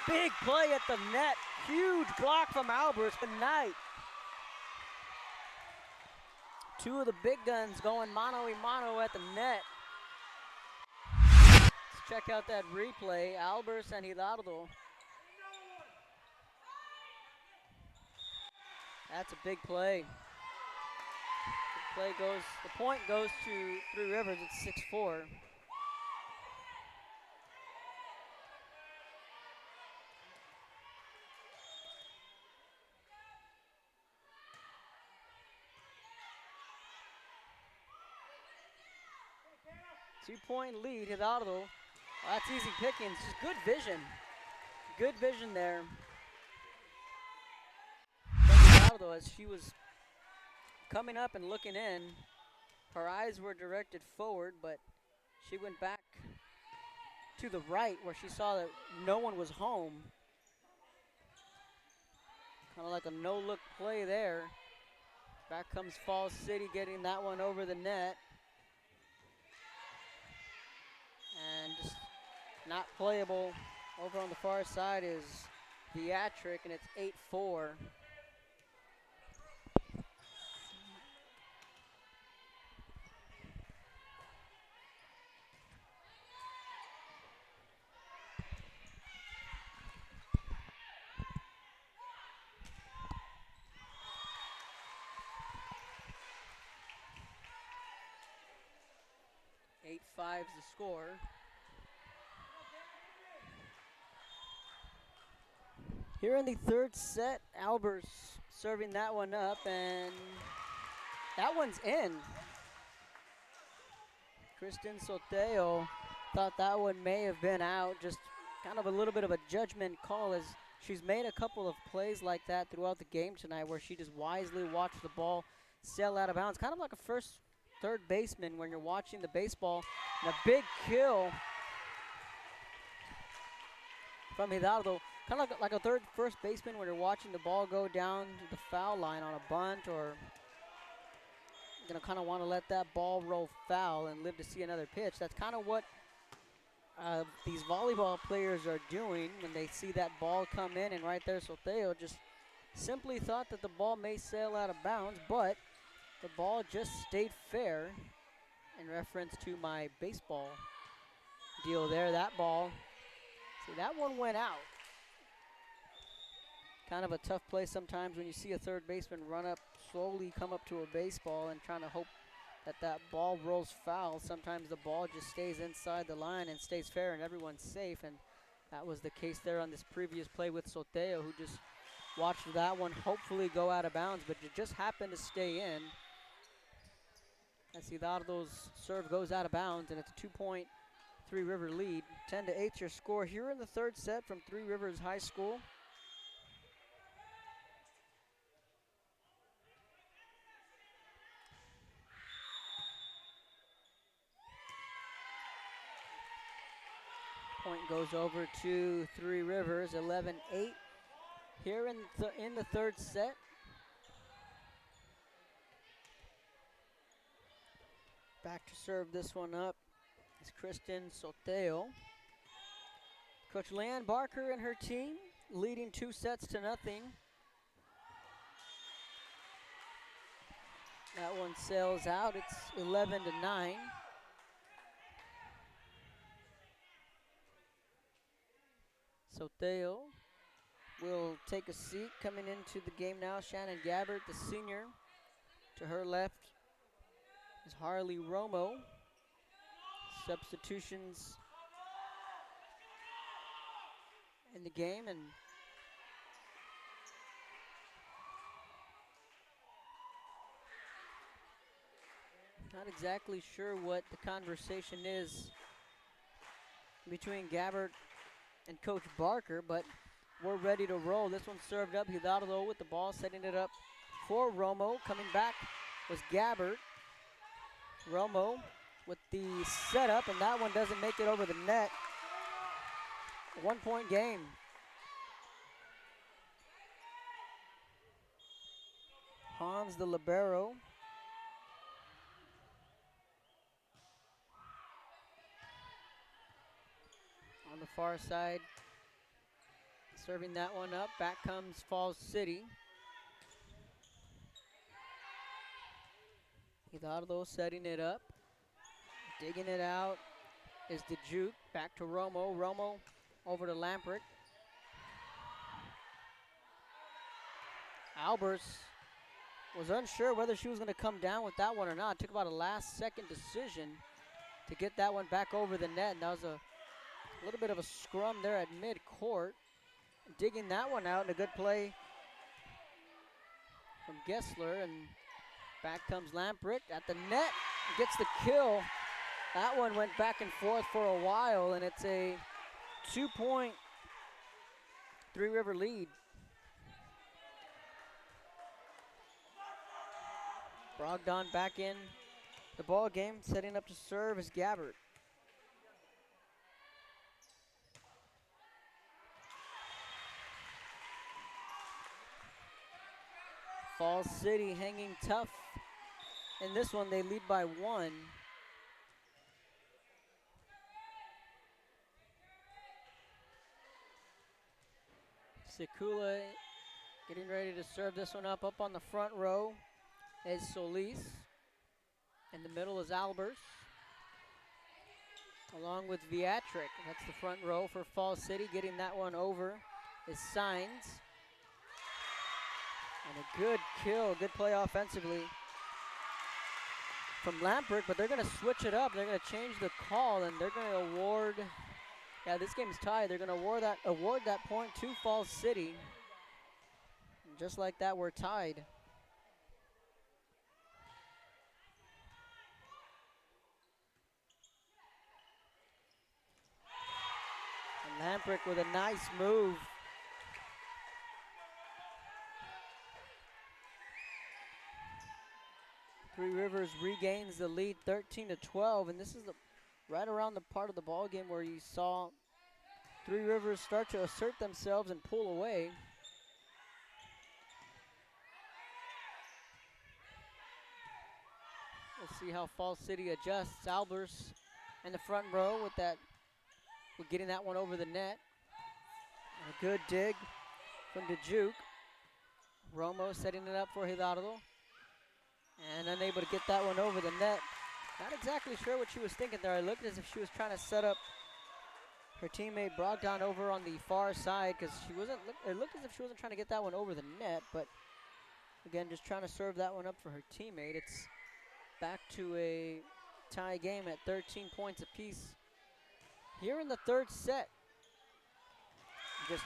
A: Big play at the net. Huge block from Albers tonight. Two of the big guns going mano-a-mano at the net. Let's check out that replay. Albers and Hidalgo. That's a big play. The point goes to Three Rivers. It's 6-4. Two-point lead, Hidalgo. Oh, that's easy pickings. Just good vision. good vision there. Though, as she was coming up and looking in, her eyes were directed forward, but she went back to the right where she saw that no one was home. Kind of like a no-look play there. Back comes Falls City getting that one over the net. And just not playable. Over on the far side is Beatric, and it's 8-4. Eight five's the score. Here in the third set, Albers serving that one up, and that one's in. Kristen Soteo thought that one may have been out. Just kind of a little bit of a judgment call, as she's made a couple of plays like that throughout the game tonight where she just wisely watched the ball sail out of bounds. Kind of like a third baseman when you're watching the baseball. And a big kill from Hidalgo. Kind of like a first baseman when you're watching the ball go down to the foul line on a bunt, or you're going to kind of want to let that ball roll foul and live to see another pitch. That's kind of what these volleyball players are doing when they see that ball come in, and right there Soteo just simply thought that the ball may sail out of bounds, but the ball just stayed fair. In reference to my baseball deal there, that ball, see, that one went out. Kind of a tough play sometimes when you see a third baseman run up, slowly come up to a baseball and trying to hope that that ball rolls foul. Sometimes the ball just stays inside the line and stays fair and everyone's safe, and that was the case there on this previous play with Soteo, who just watched that one hopefully go out of bounds, but it just happened to stay in. As Hidalgo's serve goes out of bounds, and it's a 2-point Three River lead. 10-8 your score here in the third set from Three Rivers High School. Point goes over to Three Rivers, 11-8 here in the third set. Back to serve this one up is Kristen Soteo. Coach Leanne Barker and her team leading 2-0. That one sails out. It's 11-9. Soteo will take a seat. Coming into the game now, Shannon Gabbard, the senior. To her left is Harley Romo. Substitutions in the game, and not exactly sure what the conversation is between Gabbard and Coach Barker, but we're ready to roll. This one's served up. Hidalgo with the ball, setting it up for Romo. Coming back was Gabbard. Romo with the setup, and that one doesn't make it over the net. 1-point game. Hans, the libero. On the far side, serving that one up. Back comes Falls City. Hidalgo setting it up. Digging it out is the juke. Back to Romo. Romo over to Lamprecht. Albers was unsure whether she was going to come down with that one or not. Took about a last-second decision to get that one back over the net, and that was a little bit of a scrum there at mid-court. Digging that one out, and a good play from Gessler, and back comes Lamprecht at the net, gets the kill. That one went back and forth for a while, and it's a 2-point Three River lead. Brogdon back in the ball game, setting up to serve is Gabbard. Falls City hanging tough. In this one, they lead by 1. Sekula getting ready to serve this one up on the front row is Solis. In the middle is Albers. Along with Viatric. That's the front row for Falls City. Getting that one over is Signs. And a good kill, good play offensively from Lamprecht, but they're going to switch it up. They're going to change the call, and they're going to award, this game's tied. They're going to award that point to Falls City. And just like that, we're tied. And Lamprecht with a nice move. Three Rivers regains the lead 13-12, and this is right around the part of the ball game where you saw Three Rivers start to assert themselves and pull away. We'll see how Falls City adjusts. Albers in the front row with getting that one over the net. And a good dig from DeJuke. Romo setting it up for Hidalgo. And unable to get that one over the net. Not exactly sure what she was thinking there. It looked as if she was trying to set up her teammate Brogdon over on the far side, because it looked as if she wasn't trying to get that one over the net, but again, just trying to serve that one up for her teammate. It's back to a tie game at 13 points apiece here in the third set. Just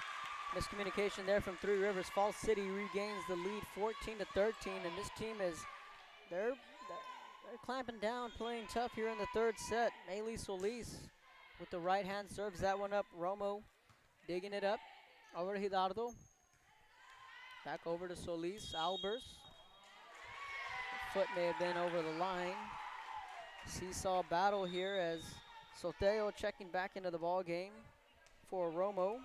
A: miscommunication there from Three Rivers. Falls City regains the lead 14-13, and this team is they're clamping down, playing tough here in the third set. Maylee Solis with the right hand serves that one up. Romo digging it up over to Hidalgo. Back over to Solis. Albers. Foot may have been over the line. Seesaw battle here as Soteo checking back into the ball game for Romo.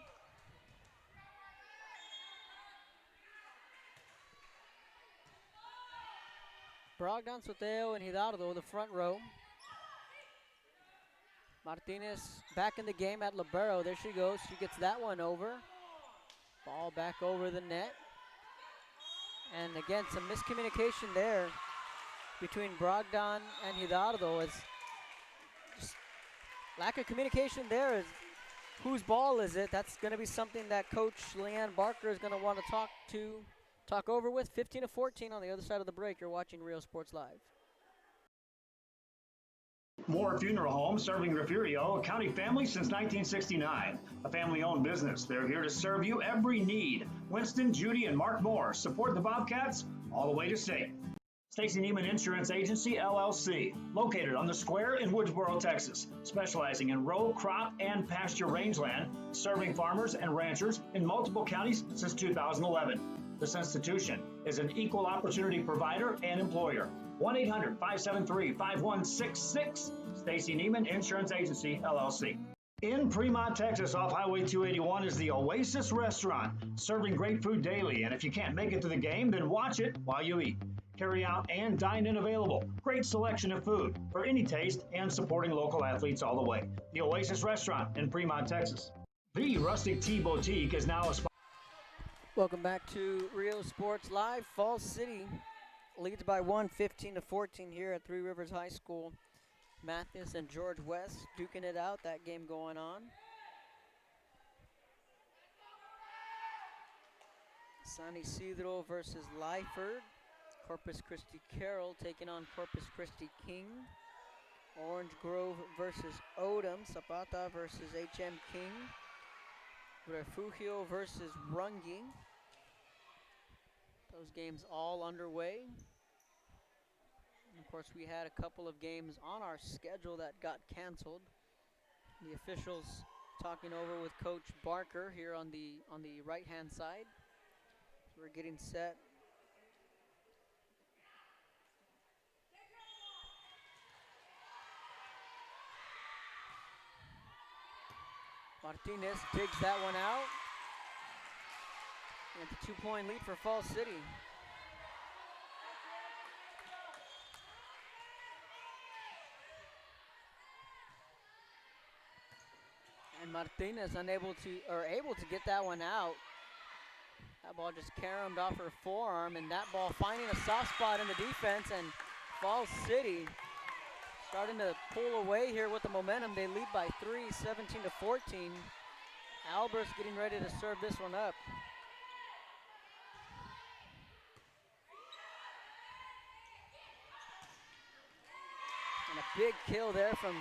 A: Brogdon, Soteo, and Hidalgo, the front row. Martinez back in the game at libero. There she goes. She gets that one over. Ball back over the net. And again, some miscommunication there between Brogdon and Hidalgo. As just lack of communication there. Is whose ball is it? That's going to be something that Coach Leanne Barker is going to want to talk over with. 15-14 on the other side of the break. You're watching Real Sports Live.
M: Moore Funeral Home, serving Refugio, a county family since 1969. A family-owned business. They're here to serve you every need. Winston, Judy, and Mark Moore support the Bobcats all the way to state. Stacy Neiman Insurance Agency, LLC, located on the square in Woodsboro, Texas, specializing in row, crop, and pasture rangeland, serving farmers and ranchers in multiple counties since 2011. This institution is an equal opportunity provider and employer. 1-800-573-5166, Stacy Neiman Insurance Agency, LLC. In Fremont, Texas, off Highway 281 is the Oasis Restaurant, serving great food daily. And if you can't make it to the game, then watch it while you eat. Carry out and dine-in available. Great selection of food for any taste and supporting local athletes all the way. The Oasis Restaurant in Fremont, Texas. The Rustic Tea Boutique is now a spot.
A: Welcome back to Real Sports Live. Falls City leads by 1, 15-14 here at Three Rivers High School. Mathis and George West duking it out, that game going on. San Isidro versus Lyford. Corpus Christi Carroll taking on Corpus Christi King. Orange Grove versus Odom. Zapata versus HM King. Refugio versus Rungi. Those games all underway. And of course, we had a couple of games on our schedule that got canceled. The officials talking over with Coach Barker here on the right-hand side. So we're getting set. Martinez digs that one out. And it's a 2-point lead for Falls City. And Martinez able to get that one out. That ball just caromed off her forearm, and that ball finding a soft spot in the defense, and Falls City starting to pull away here with the momentum. They lead by 3, 17-14. Albert's getting ready to serve this one up. And a big kill there from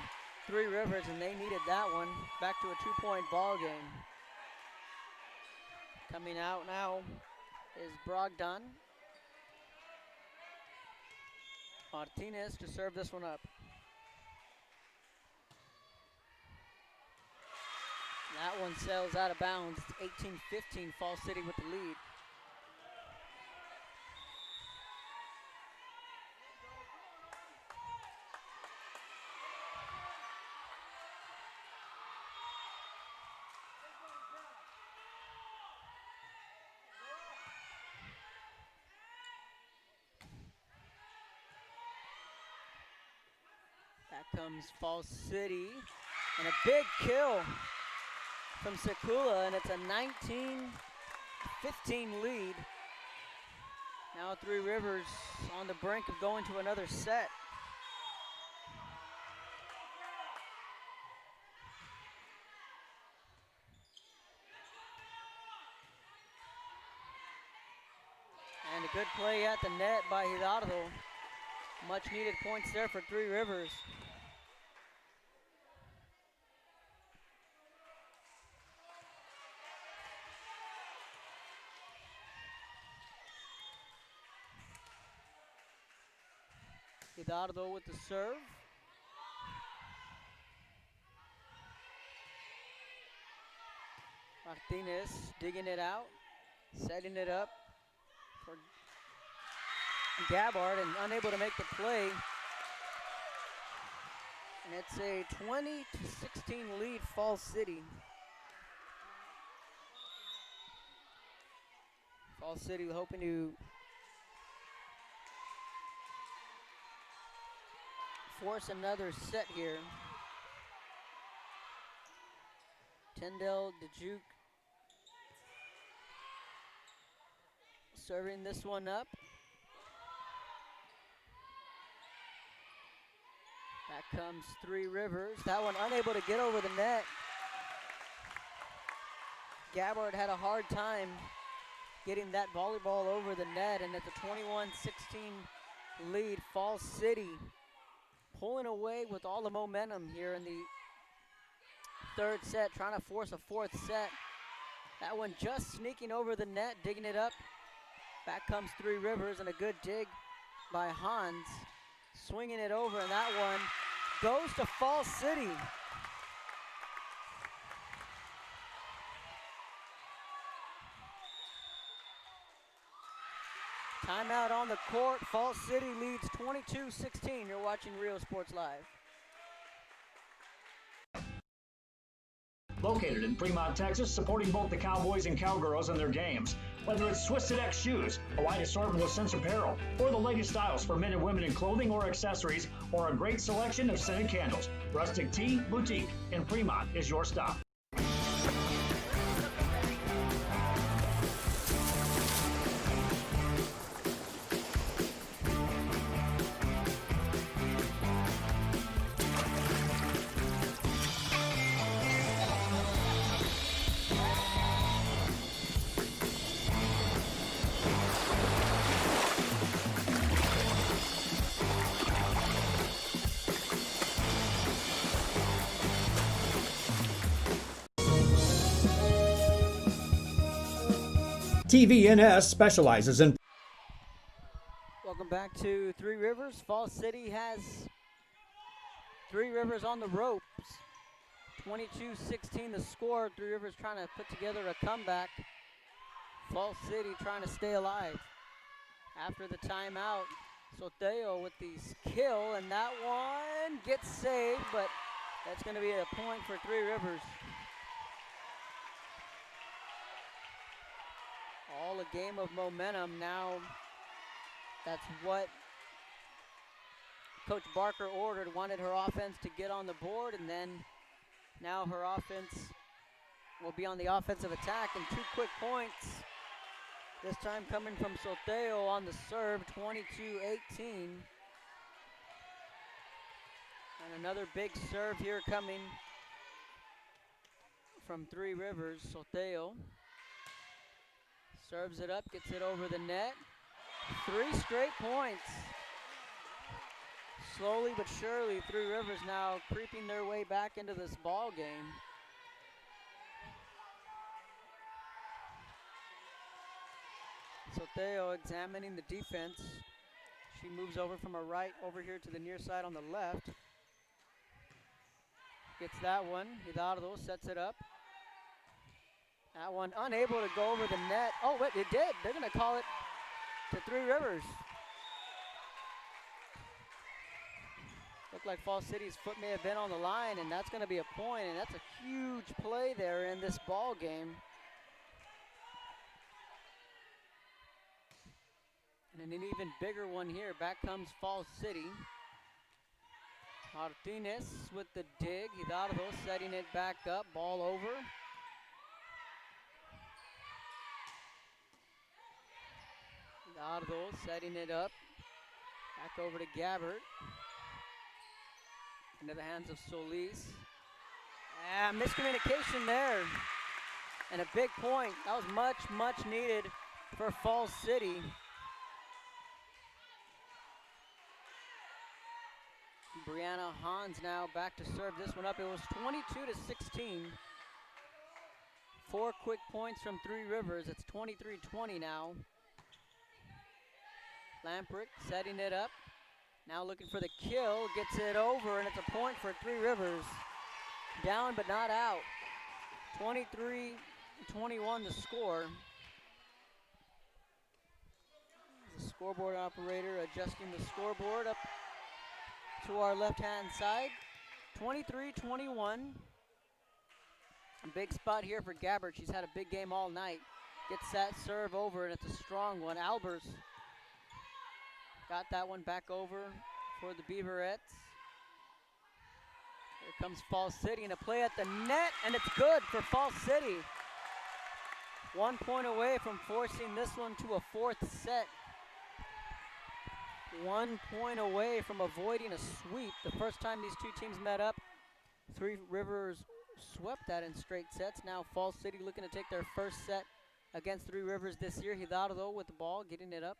A: Three Rivers, and they needed that one. Back to a 2-point ball game. Coming out now is Brogdon. Martinez to serve this one up. That one sails out of bounds. It's 18-15, Falls City with the lead. Back comes Falls City, and a big kill from Sekula, and it's a 19-15 lead. Now Three Rivers on the brink of going to another set. And a good play at the net by Hidalgo. Much needed points there for Three Rivers. Hidalgo with the serve. Martinez digging it out, setting it up for Gabbard, and unable to make the play. And it's a 20-16 lead, Falls City. Falls City hoping to force another set here. Tyndall Dejuk serving this one up. Back comes Three Rivers. That one unable to get over the net. Gabbard had a hard time getting that volleyball over the net, and it's a 21-16 lead. Falls City pulling away with all the momentum here in the third set, trying to force a fourth set. That one just sneaking over the net, digging it up. Back comes Three Rivers, and a good dig by Hans. Swinging it over, and that one goes to Falls City. Timeout on the court. Falls City leads 22-16. You're watching Rio Sports Live.
M: Located in Fremont, Texas, supporting both the Cowboys and Cowgirls in their games. Whether it's Twisted X shoes, a wide assortment of Sense apparel, or the latest styles for men and women in clothing or accessories, or a great selection of scented candles, Rustic Tea Boutique in Fremont is your stop.
B: TVNS specializes in...
A: Welcome back to Three Rivers. Falls City has Three Rivers on the ropes. 22-16 the score. Three Rivers trying to put together a comeback. Falls City trying to stay alive. After the timeout, Sotelo with the kill, and that one gets saved, but that's going to be a point for Three Rivers. All a game of momentum now. That's what Coach Barker ordered, wanted her offense to get on the board, and then now her offense will be on the offensive attack, and 2 quick points. This time coming from Sotelo on the serve, 22-18. And another big serve here coming from Three Rivers. Sotelo serves it up, gets it over the net. 3 straight points. Slowly but surely, Three Rivers now creeping their way back into this ball game. Sotelo examining the defense. She moves over from her right over here to the near side on the left. Gets that one. Hidalgo sets it up. That one unable to go over the net. Oh, wait, it did. They're going to call it to Three Rivers. Looked like Falls City's foot may have been on the line, and that's going to be a point, and that's a huge play there in this ball game. And an even bigger one here. Back comes Falls City. Martinez with the dig. Hidalgo setting it back up. Ball over. Hidalgo setting it up. Back over to Gabbert. Into the hands of Solis. And miscommunication there. And a big point. That was much, much needed for Falls City. Brianna Hans now back to serve this one up. It was 22-16. 4 quick points from Three Rivers. It's 23-20 now. Lamprick setting it up. Now looking for the kill. Gets it over, and it's a point for Three Rivers. Down but not out. 23-21 the score. The scoreboard operator adjusting the scoreboard up to our left-hand side. 23-21. A big spot here for Gabbert. She's had a big game all night. Gets that serve over, and it's a strong one. Albers got that one back over for the Beaverettes. Here comes Falls City, and a play at the net, and it's good for Falls City. 1 point away from forcing this one to a 4th set. 1 point away from avoiding a sweep. The first time these two teams met up, Three Rivers swept that in straight sets. Now Falls City looking to take their first set against Three Rivers this year. Hidalgo with the ball, getting it up.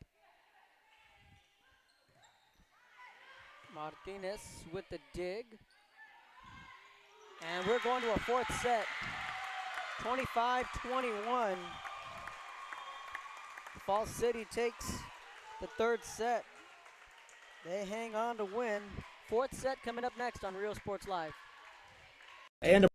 A: Martinez with the dig. And we're going to a 4th set. 25-21. Falls City takes the 3rd set. They hang on to win. 4th set coming up next on Real Sports Live.
B: And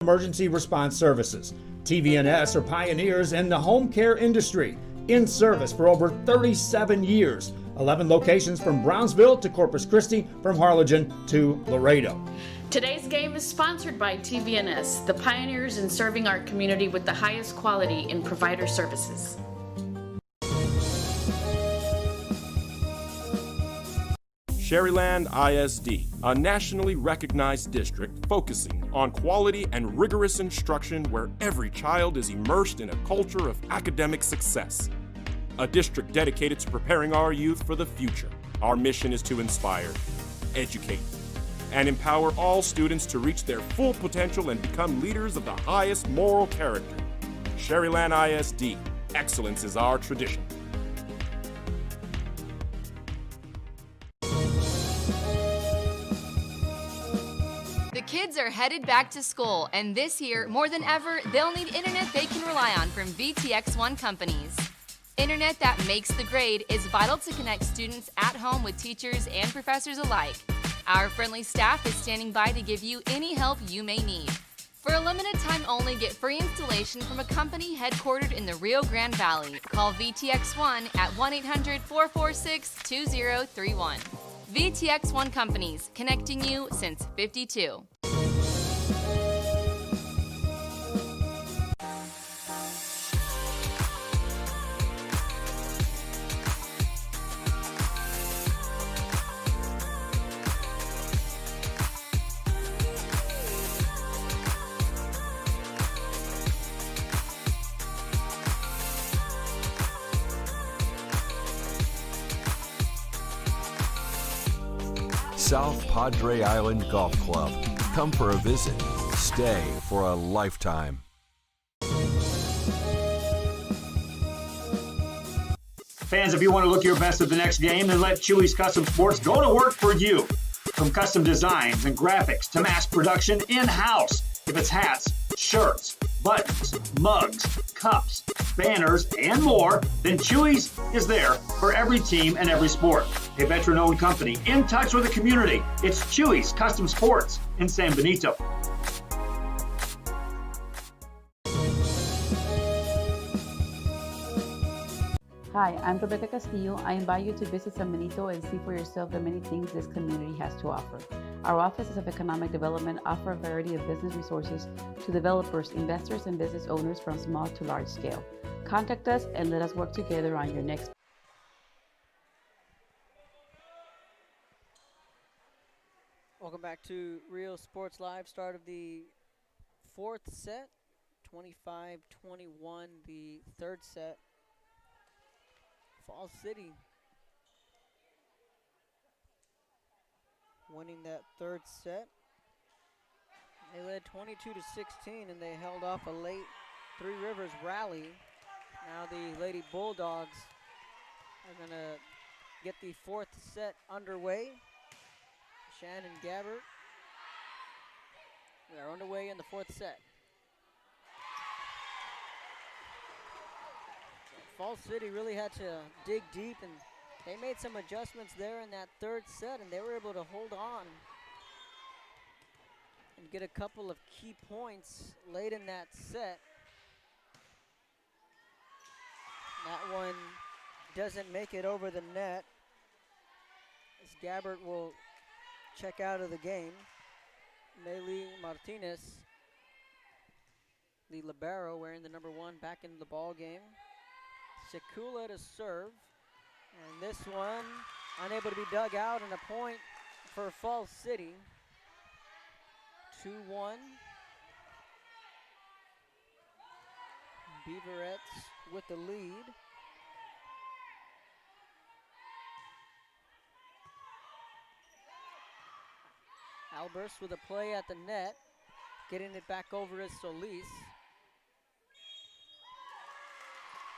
B: emergency response services. TVNS are pioneers in the home care industry, in service for over 37 years. 11 locations from Brownsville to Corpus Christi, from Harlingen to Laredo.
C: Today's game is sponsored by TVNS, the pioneers in serving our community with the highest quality in provider services.
D: Sherryland ISD, a nationally recognized district focusing on quality and rigorous instruction where every child is immersed in a culture of academic success. A district dedicated to preparing our youth for the future. Our mission is to inspire, educate, and empower all students to reach their full potential and become leaders of the highest moral character. Sherryland ISD, excellence is our tradition.
E: The kids are headed back to school, and this year, more than ever, they'll need internet they can rely on from VTX1 companies. Internet that makes the grade is vital to connect students at home with teachers and professors alike. Our friendly staff is standing by to give you any help you may need. For a limited time only, get free installation from a company headquartered in the Rio Grande Valley. Call VTX1 at 1-800-446-2031. VTX1 Companies, connecting you since 52.
F: South Padre Island Golf Club. Come for a visit. Stay for a lifetime.
M: Fans, if you want to look your best at the next game, then let Chewy's Custom Sports go to work for you. From custom designs and graphics to mass production in-house. If it's hats, shirts, buttons, mugs, cups, banners, and more, then Chewy's is there for every team and every sport. A veteran-owned company in touch with the community. It's Chewy's Custom Sports in San Benito.
G: Hi, I'm Rebecca Castillo. I invite you to visit San Benito and see for yourself the many things this community has to offer. Our offices of economic development offer a variety of business resources to developers, investors, and business owners from small to large scale. Contact us and let us work together on your next.
A: Welcome back to Real Sports Live. Start of the fourth set, 25-21, the third set. Falls City winning that third set. They led 22-16 and they held off a late Three Rivers rally. Now the Lady Bulldogs are going to get the fourth set underway. Shannon Gabbert. We are underway in the fourth set. Falls City really had to dig deep, and they made some adjustments there in that third set, and they were able to hold on and get a couple of key points late in that set. That one doesn't make it over the net, as Gabbert will check out of the game. Maylee Martinez, the libero, wearing the number 1, back into the ball game. Sekula to serve, and this one unable to be dug out, and a point for Falls City. 2-1. Beaverettes with the lead. Albers with a play at the net, getting it back over is Solis.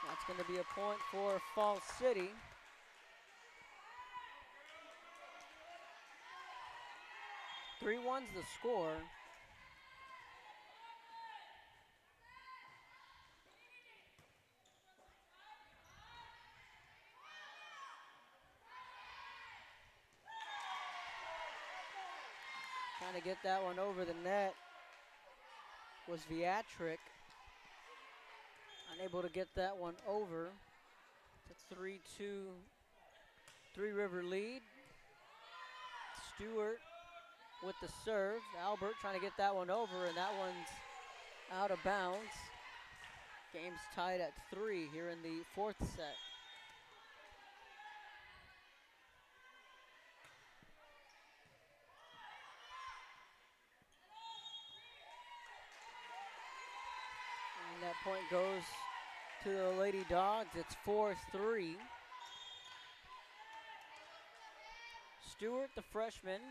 A: That's going to be a point for Falls City. Three one's the score. Trying to get that one over the net was Viatric. Unable to get that one over. It's a 3-2 Three River lead. Stewart with the serve. Albert trying to get that one over, and that one's out of bounds. Game's tied at 3 here in the fourth set. And that point goes to the Lady Dogs. It's 4-3. Stewart, the freshman,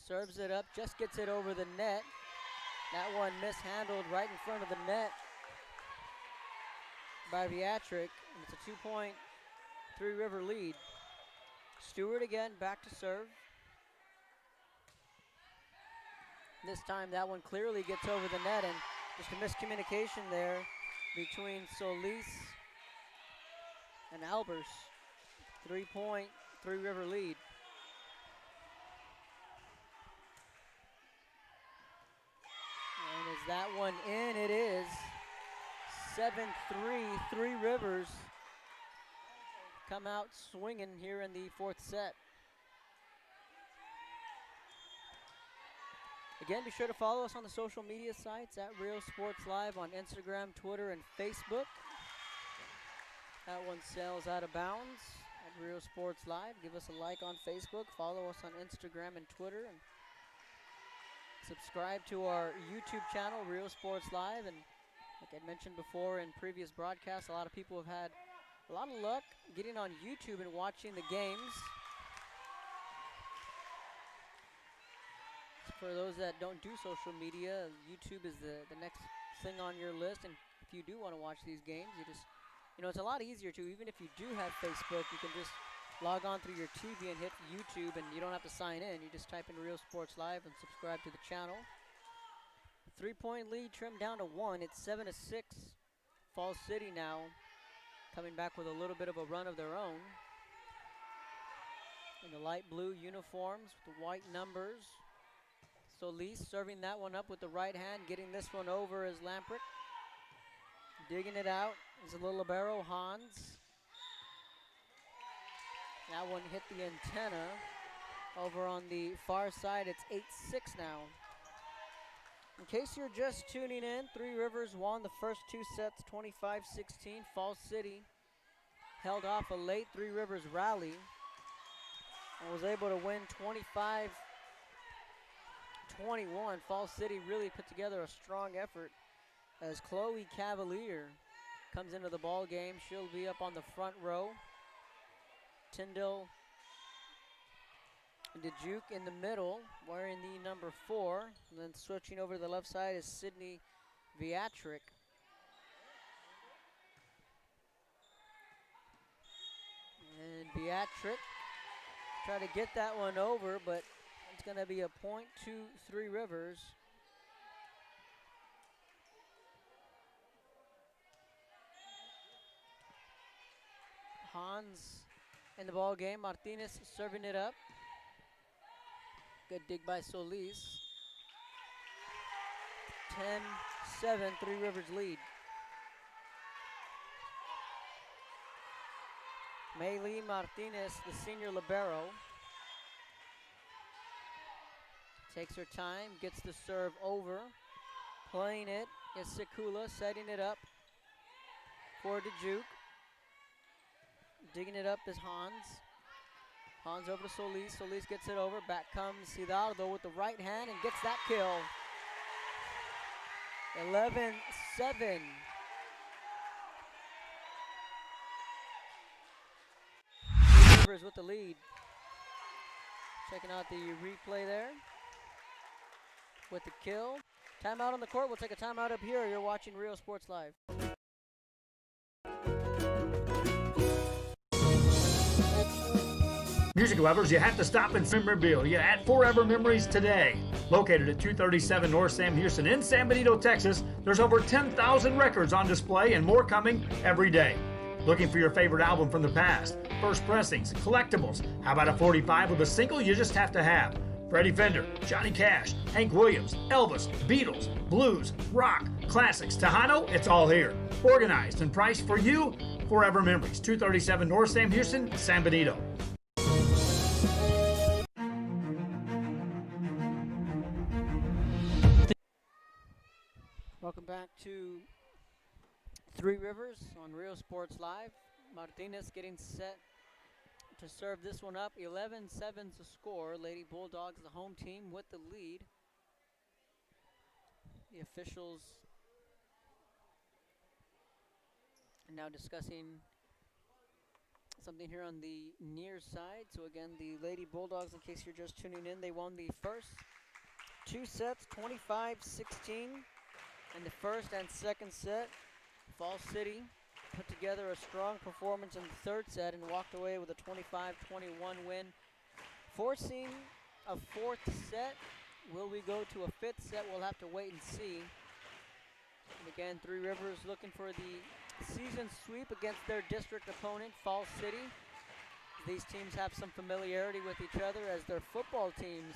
A: serves it up, just gets it over the net. That one mishandled right in front of the net by Viatric, and it's a 2-point Three River lead. Stewart again back to serve. This time that one clearly gets over the net, and just a miscommunication there between Solis and Albers. 3-point Three River lead. that one in? It is. 7-3, Three Rivers come out swinging here in the fourth set. Again, be sure to follow us on the social media sites at Real Sports Live on Instagram, Twitter, and Facebook. That one sails out of bounds at Real Sports Live. Give us a like on Facebook. Follow us on Instagram and Twitter. And subscribe to our YouTube channel, Real Sports Live. And like I mentioned before in previous broadcasts, a lot of people have had a lot of luck getting on YouTube and watching the games. For those that don't do social media, YouTube is the next thing on your list. And if you do want to watch these games, it's a lot easier to. Even if you do have Facebook, you can just log on through your TV and hit YouTube, and you don't have to sign in. You just type in Real Sports Live and subscribe to the channel. 3-point lead trimmed down to 1. It's 7-6. Falls City now coming back with a little bit of a run of their own. In the light blue uniforms with the white numbers. Solis serving that one up with the right hand, getting this one over is Lamprecht. Digging it out is a little libero, Hans. That one hit the antenna. Over on the far side, it's 8-6 now. In case you're just tuning in, Three Rivers won the first two sets 25-16. Falls City held off a late Three Rivers rally and was able to win 25-21. Falls City really put together a strong effort as Chloe Cavalier comes into the ball game. She'll be up on the front row. Tyndall Dejuke in the middle, wearing the number 4. And then switching over to the left side is Sydney Viatric. And Beatrick try to get that one over, but it's going to be a point to Three Rivers. Hans in the ball game. Martinez serving it up. Good dig by Solis. 10-7, Three Rivers lead. Maylene Martinez, the senior libero, takes her time, gets the serve over. Playing it is Sekula, setting it up for Dejuke. Digging it up is Hans. Hans over to Solis. Solis gets it over. Back comes Hidalgo with the right hand and gets that kill. 11-7. Rivers with the lead. Checking out the replay there with the kill. Timeout on the court. We'll take a timeout up here. You're watching Real Sports Live.
B: Music lovers, you have to stop in memorabilia at Forever Memories today. Located at 237 North Sam Houston in San Benito, Texas, there's over 10,000 records on display and more coming every day. Looking for your favorite album from the past? First pressings, collectibles. How about a 45 with a single you just have to have? Freddie Fender, Johnny Cash, Hank Williams, Elvis, Beatles, blues, rock, classics, Tejano, it's all here. Organized and priced for you. Forever Memories, 237 North Sam Houston, San Benito.
A: Welcome back to Three Rivers on Real Sports Live. Martinez getting set to serve this one up. 11-7's the score. Lady Bulldogs, the home team, with the lead. The officials are now discussing something here on the near side. So again, the Lady Bulldogs, in case you're just tuning in, they won the first two sets, 25-16. In the first and second set, Falls City put together a strong performance in the third set and walked away with a 25-21 win, forcing a fourth set. Will we go to a fifth set? We'll have to wait and see. And again, Three Rivers looking for the season sweep against their district opponent, Falls City. These teams have some familiarity with each other as their football teams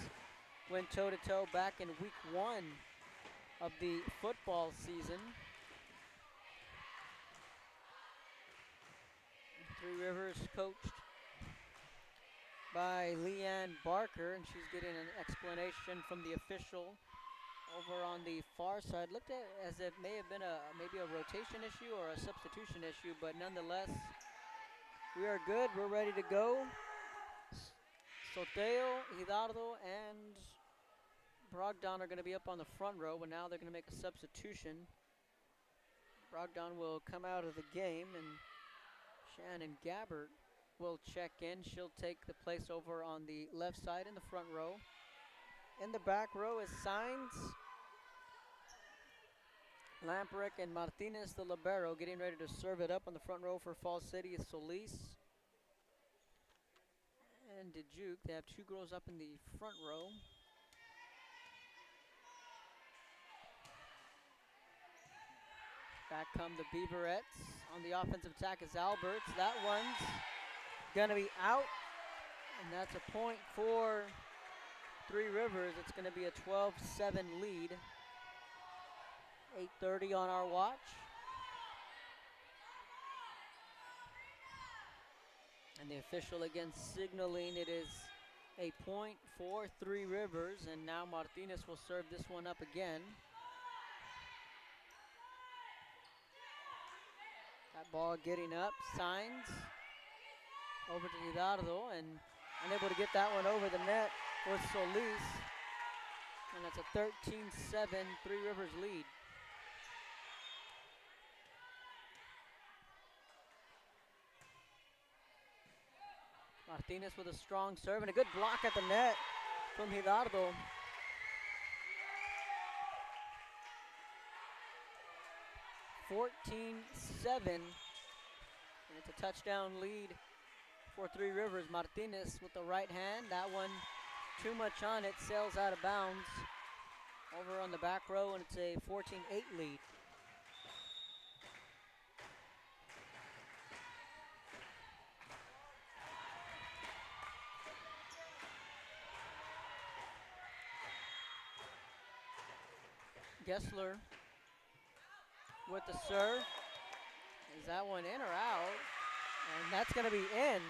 A: went toe-to-toe back in week 1 of the football season. Three Rivers coached by Leanne Barker, and she's getting an explanation from the official over on the far side. Looked at as if may have been maybe a rotation issue or a substitution issue, but nonetheless, we are good. We're ready to go. Soteo, Hidalgo, and Brogdon are going to be up on the front row, but now they're going to make a substitution. Brogdon will come out of the game, and Shannon Gabbert will check in. She'll take the place over on the left side in the front row. In the back row is Signs, Lamprick, and Martinez, the libero, getting ready to serve it up on the front row for Falls City is Solis and Dijuk. They have two girls up in the front row. Back come the Beaverettes. On the offensive attack is Alberts. That one's gonna be out, and that's a point for Three Rivers. It's gonna be a 12-7 lead. 8:30 on our watch. And the official again signaling it is a point for Three Rivers, and now Martinez will serve this one up again. That ball getting up, Signs over to Hidalgo, and unable to get that one over the net was Solis. And that's a 13-7 Three Rivers lead. Martinez with a strong serve and a good block at the net from Hidalgo. (14-7), and it's a touchdown lead for Three Rivers. Martinez with the right hand. That one too much on it, sails out of bounds over on the back row, and it's a 14-8 lead. Gessler with the serve. Is that one in or out? And that's going to be in.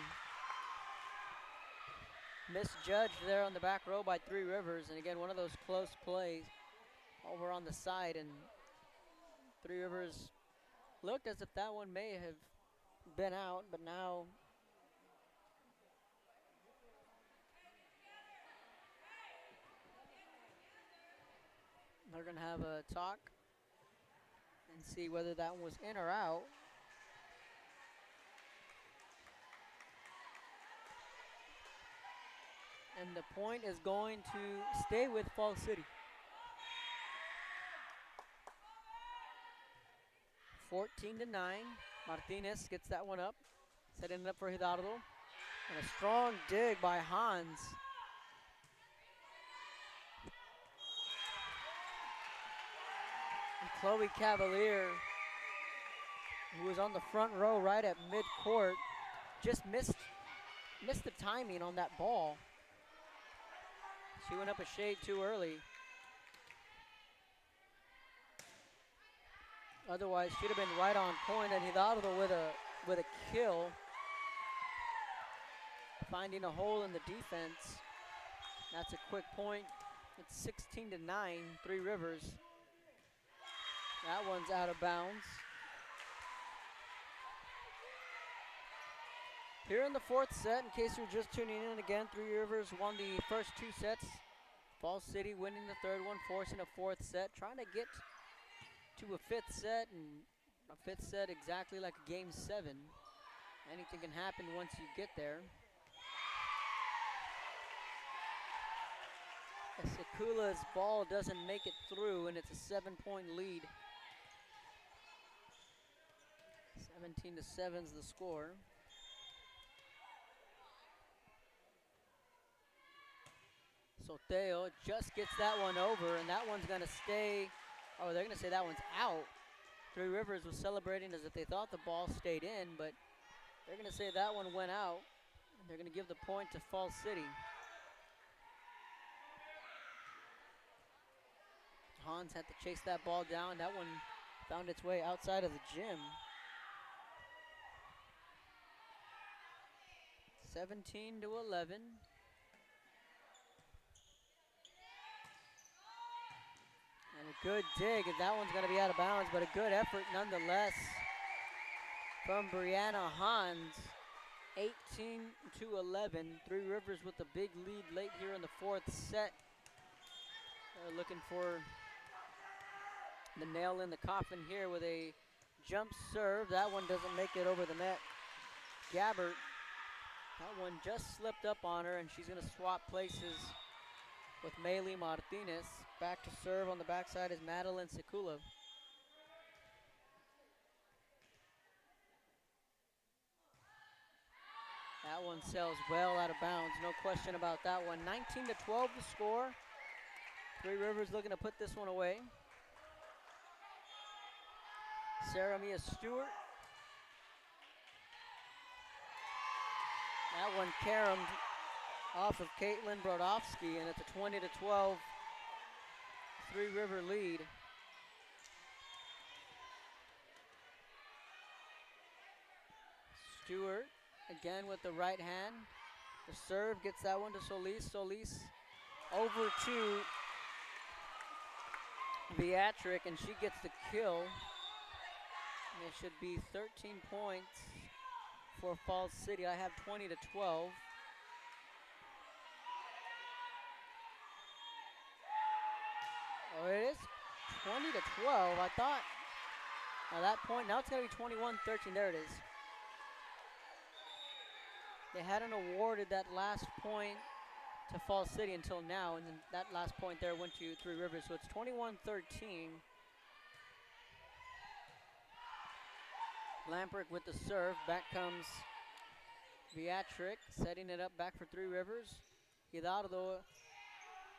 A: Misjudged there on the back row by Three Rivers. And again, one of those close plays over on the side. And Three Rivers looked as if that one may have been out, but now they're going to have a talk and see whether that one was in or out. And the point is going to stay with Falls City. 14-9. Martinez gets that one up, setting it up for Hidalgo. And a strong dig by Hans. And Chloe Cavalier, who was on the front row right at midcourt, just missed the timing on that ball. She went up a shade too early. Otherwise, she'd have been right on point, and Hidalgo with a kill, finding a hole in the defense. That's a quick point. It's 16-9, Three Rivers. That one's out of bounds. Here in the fourth set, in case you're just tuning in again, Three Rivers won the first two sets. Falls City winning the third one, forcing a fourth set, trying to get to a fifth set, and a fifth set exactly like a game 7. Anything can happen once you get there. Sekula's ball doesn't make it through, and it's a 7-point lead. 17-7 is the score. Soteo just gets that one over, and that one's going to stay. Oh, they're going to say that one's out. Three Rivers was celebrating as if they thought the ball stayed in, but they're going to say that one went out. And they're going to give the point to Falls City. Hans had to chase that ball down. That one found its way outside of the gym. 17-11. And a good dig, and that one's going to be out of bounds, but a good effort nonetheless from Brianna Hans. 18-11. Three Rivers with a big lead late here in the fourth set. They're looking for the nail in the coffin here with a jump serve. That one doesn't make it over the net. Gabbert, that one just slipped up on her, and she's going to swap places with Maylee Martinez. Back to serve on the backside is Madeline Sekula. That one sails well out of bounds, no question about that one. 19-12 the score. Three Rivers looking to put this one away. Sarah Mia Stewart. That one caromed off of Caitlin Brodowski, and it's a 20-12 Three River lead. Stewart again with the right hand. The serve gets that one to Solis. Solis over to Beatrick, and she gets the kill. And it should be 13 points for Falls City. I have 20-12. Oh, it is 20-12. I thought at that point, now it's going to be 21-13. There it is. They hadn't awarded that last point to Falls City until now, and then that last point there went to Three Rivers, so it's 21-13. Lamprick with the serve. Back comes Beatrick, setting it up back for Three Rivers. Hidalgo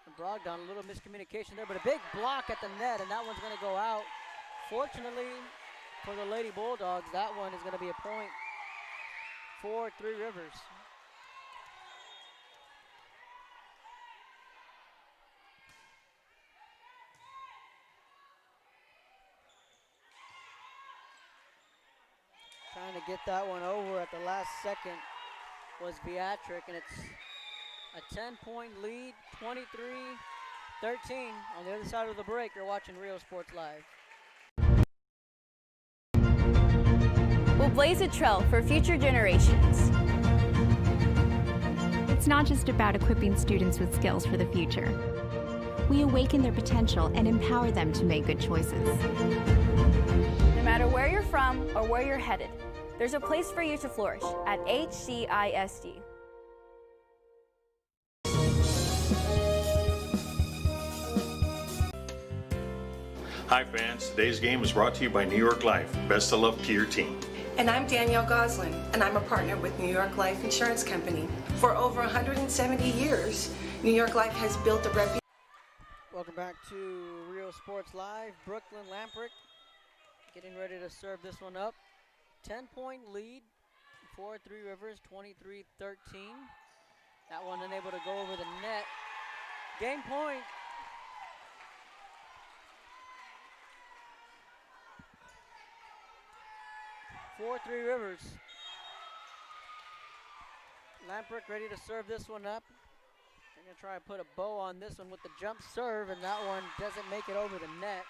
A: and Brogdon, a little miscommunication there, but a big block at the net, and that one's going to go out. Fortunately for the Lady Bulldogs, that one is going to be a point for Three Rivers. Trying to get that one over at the last second was Beatrick, and it's a 10-point lead, 23-13. On the other side of the break, you're watching Rio Sports Live.
I: We'll blaze a trail for future generations.
J: It's not just about equipping students with skills for the future. We awaken their potential and empower them to make good choices.
I: No matter where you're from or where you're headed, there's a place for you to flourish at HCISD.
K: Hi fans, today's game is brought to you by New York Life. Best of luck to your team.
L: And I'm Danielle Goslin, and I'm a partner with New York Life Insurance Company. For over 170 years, New York Life has built a reputation.
A: Welcome back to Rio Sports Live. Brooklyn Lamprick getting ready to serve this one up. 10-point lead for Three Rivers, 23-13. That one unable to go over the net. Game point. For Three Rivers. Lamprick ready to serve this one up. They're going to try and put a bow on this one with the jump serve, and that one doesn't make it over the net.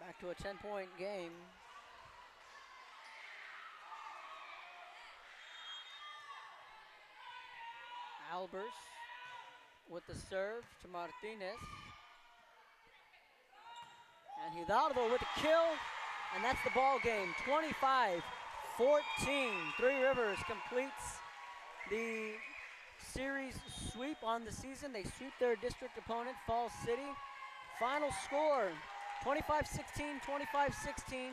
A: Back to a 10-point game. Albers with the serve to Martinez. And Hidalgo with the kill. And that's the ball game, 25-14. Three Rivers completes the series sweep on the season. They sweep their district opponent, Falls City. Final score, 25-16, 25-16,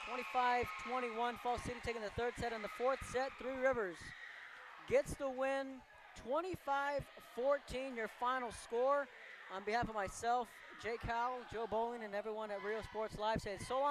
A: 25-21. Falls City taking the third set. In the fourth set, Three Rivers gets the win, 25-14, your final score. On behalf of myself, Jake Howell, Joe Bowling, and everyone at Rio Sports Live, saying so long.